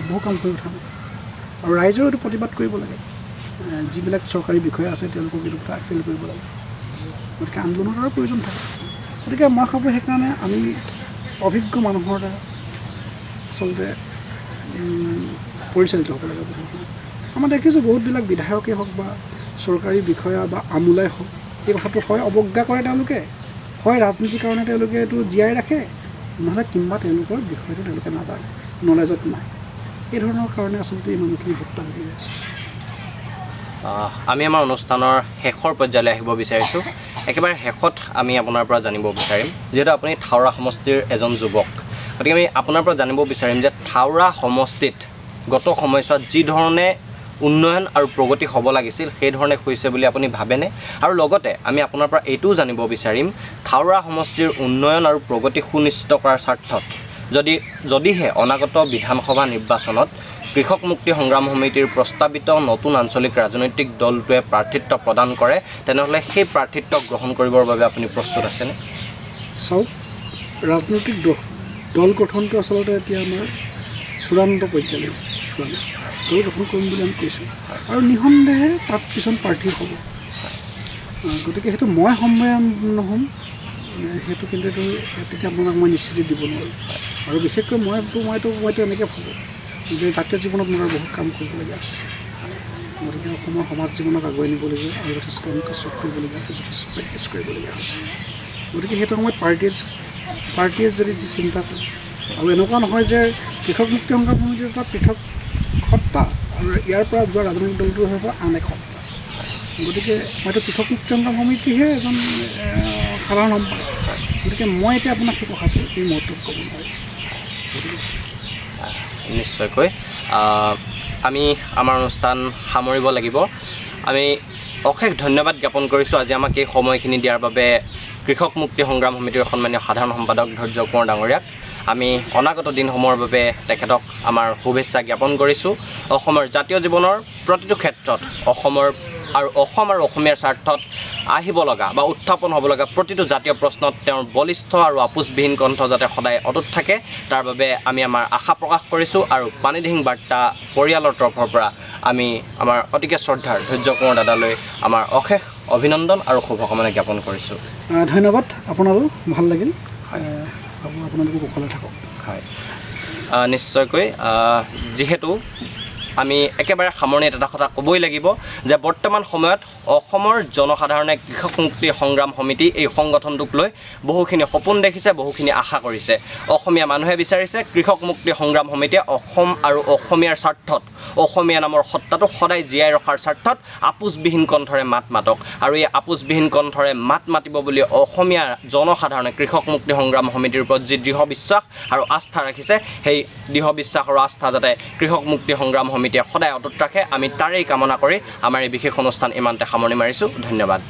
বহু কাম কৰি উঠা নাই। আৰু ৰাইজেও এইটো প্ৰতিবাদ কৰিব লাগে, যিবিলাক চৰকাৰী বিষয়া আছে তেওঁলোকক এইটো কথা এফিল কৰিব লাগে। গতিকে আন্দোলনৰ আৰু প্ৰয়োজন থাকে। গতিকে মই ভাবোঁ সেইকাৰণে আমি অভিজ্ঞ মানুহৰ দ্বাৰা আচলতে পৰিচালিত হ'ব লাগে। আমাৰ দেখিছোঁ বহুতবিলাক বিধায়কেই হওক বা চৰকাৰী বিষয়া বা আমোলাই হওক, এই কথাটো হয় অৱজ্ঞা কৰে তেওঁলোকে, হয় ৰাজনীতিৰ কাৰণে তেওঁলোকে এইটো জীয়াই ৰাখে, নহ'লে কিংবা তেওঁলোকৰ বিষয়টো তেওঁলোকে নাজানে, নলেজত নাই। এই ধৰণৰ কাৰণে আচলতে এই মানুহখিনি ভুক্তভোগী আছে। আমি আমাৰ অনুষ্ঠানৰ শেষৰ পৰ্যায়লৈ আহিব বিচাৰিছোঁ। একেবাৰে শেষত আমি আপোনাৰ পৰা জানিব বিচাৰিম, যিহেতু আপুনি থাওৰা সমষ্টিৰ এজন যুৱক, গতিকে আমি আপোনাৰ পৰা জানিব বিচাৰিম যে থাওৰা সমষ্টিত গত সময়ছোৱাত যি ধৰণে উন্নয়ন আৰু প্ৰগতি হ'ব লাগিছিল সেই ধৰণে হৈছে বুলি আপুনি ভাবেনে? আৰু লগতে আমি আপোনাৰ পৰা এইটোও জানিব বিচাৰিম, থাওৰা সমষ্টিৰ উন্নয়ন আৰু প্ৰগতি সুনিশ্চিত কৰাৰ স্বাৰ্থত যদিহে অনাগত বিধানসভা নিৰ্বাচনত কৃষক মুক্তি সংগ্ৰাম সমিতিৰ প্ৰস্তাৱিত নতুন আঞ্চলিক ৰাজনৈতিক দলটোৱে প্ৰাৰ্থিত্ব প্ৰদান কৰে, তেনেহ'লে সেই প্ৰাৰ্থিত্ব গ্ৰহণ কৰিবৰ বাবে আপুনি প্ৰস্তুত আছেনে? চাওক, ৰাজনৈতিক দল গঠনটো আচলতে এতিয়া আমাৰ চূড়ান্ত পৰ্যায়লৈ দল গঠন কৰিম বুলি আমি কৈছোঁ, আৰু নিঃসন্দেহে তাত কিছুমান প্ৰাৰ্থী হ'ব। গতিকে সেইটো মই সম্মেলন নহ'ম, সেইটো কিন্তু তেতিয়া আপোনাক মই নিশ্চিত দিব নোৱাৰোঁ। আৰু বিশেষকৈ মইতো এনেকৈ ভাবোঁ যে জাতীয় জীৱনত মোৰ বহুত কাম কৰিবলগীয়া আছে। গতিকে অসমৰ সমাজ জীৱনক আগুৱাই নিবলগীয়া আৰু যথেষ্ট আমি কষ্ট কৰিবলগীয়া আছে, যথেষ্ট প্ৰেক্টিছ কৰিবলগীয়া আছে। গতিকে সেইটো সময়ত পাৰ্টীয়ে যদি যি চিন্তা কৰে, আৰু এনেকুৱা নহয় যে কৃষক মুক্তি সংগ্ৰাম সমিতিৰ এটা পৃথক সত্তা আৰু ইয়াৰ পৰা যোৱা ৰাজনৈতিক দলটো হ'ব আন এক সত্তা। গতিকে মইতো কৃষক মুক্তি সংগ্ৰাম সমিতিহে এজন সাধাৰণ সম্পাদক। গতিকে মই এতিয়া আপোনাক সেই কথাটো এই মুহূৰ্তত ক'ব নোৱাৰিম। নিশ্চয়কৈ আমি আমাৰ অনুষ্ঠান সামৰিব লাগিব। আমি অশেষ ধন্যবাদ জ্ঞাপন কৰিছোঁ আজি আমাক এই সময়খিনি দিয়াৰ বাবে কৃষক মুক্তি সংগ্ৰাম সমিতিৰ সন্মানীয় সাধাৰণ সম্পাদক ধৈৰ্য কোঁৱৰ ডাঙৰীয়াক। আমি অনাগত দিনসমূহৰ বাবে তেখেতক আমাৰ শুভেচ্ছা জ্ঞাপন কৰিছোঁ। অসমৰ জাতীয় জীৱনৰ প্ৰতিটো ক্ষেত্ৰত অসমৰ আৰু অসম আৰু অসমীয়াৰ স্বাৰ্থত আহিব লগা বা উত্থাপন হ'ব লগা প্ৰতিটো জাতীয় প্ৰশ্নত তেওঁৰ বলিষ্ঠ আৰু আপোচবিহীন কণ্ঠ যাতে সদায় অটুট থাকে তাৰ বাবে আমি আমাৰ আশা প্ৰকাশ কৰিছোঁ আৰু পানীদিহিং বাৰ্তা পৰিয়ালৰ তৰফৰ পৰা আমি আমাৰ অতিকে শ্ৰদ্ধাৰ ধৈৰ্য কোঁৱৰ দাদালৈ আমাৰ অশেষ অভিনন্দন আৰু শুভকামনা জ্ঞাপন কৰিছোঁ। ধন্যবাদ আপোনালোক, ভাল লাগিল। আপোনালোকে কুশলে থাকক। হয়, নিশ্চয়কৈ। যিহেতু আমি একেবাৰে সামৰণিত এটা কথা ক'বই লাগিব যে বৰ্তমান সময়ত অসমৰ জনসাধাৰণে কৃষক মুক্তি সংগ্ৰাম সমিতি এই সংগঠনটোক লৈ বহুখিনি সপোন দেখিছে, বহুখিনি আশা কৰিছে। অসমীয়া মানুহে বিচাৰিছে কৃষক মুক্তি সংগ্ৰাম সমিতিয়ে অসম আৰু অসমীয়াৰ স্বাৰ্থত, অসমীয়া নামৰ সত্তাটো সদায় জীয়াই ৰখাৰ স্বাৰ্থত আপোচবিহীন কণ্ঠৰে মাত মাতক আৰু এই আপোচবিহীন কণ্ঠৰে মাত মাতিব বুলি অসমীয়া জনসাধাৰণে কৃষক মুক্তি সংগ্ৰাম সমিতিৰ ওপৰত যি দৃঢ় বিশ্বাস আৰু আস্থা ৰাখিছে সেই দৃঢ় বিশ্বাস আৰু আস্থা যাতে কৃষক মুক্তি সংগ্ৰাম সমিতিয়ে সদায় অটুট ৰাখে, আমি তাৰেই কামনা কৰি আমাৰ এই বিশেষ অনুষ্ঠান ইমানতে সামৰণি মাৰিছোঁ। ধন্যবাদ।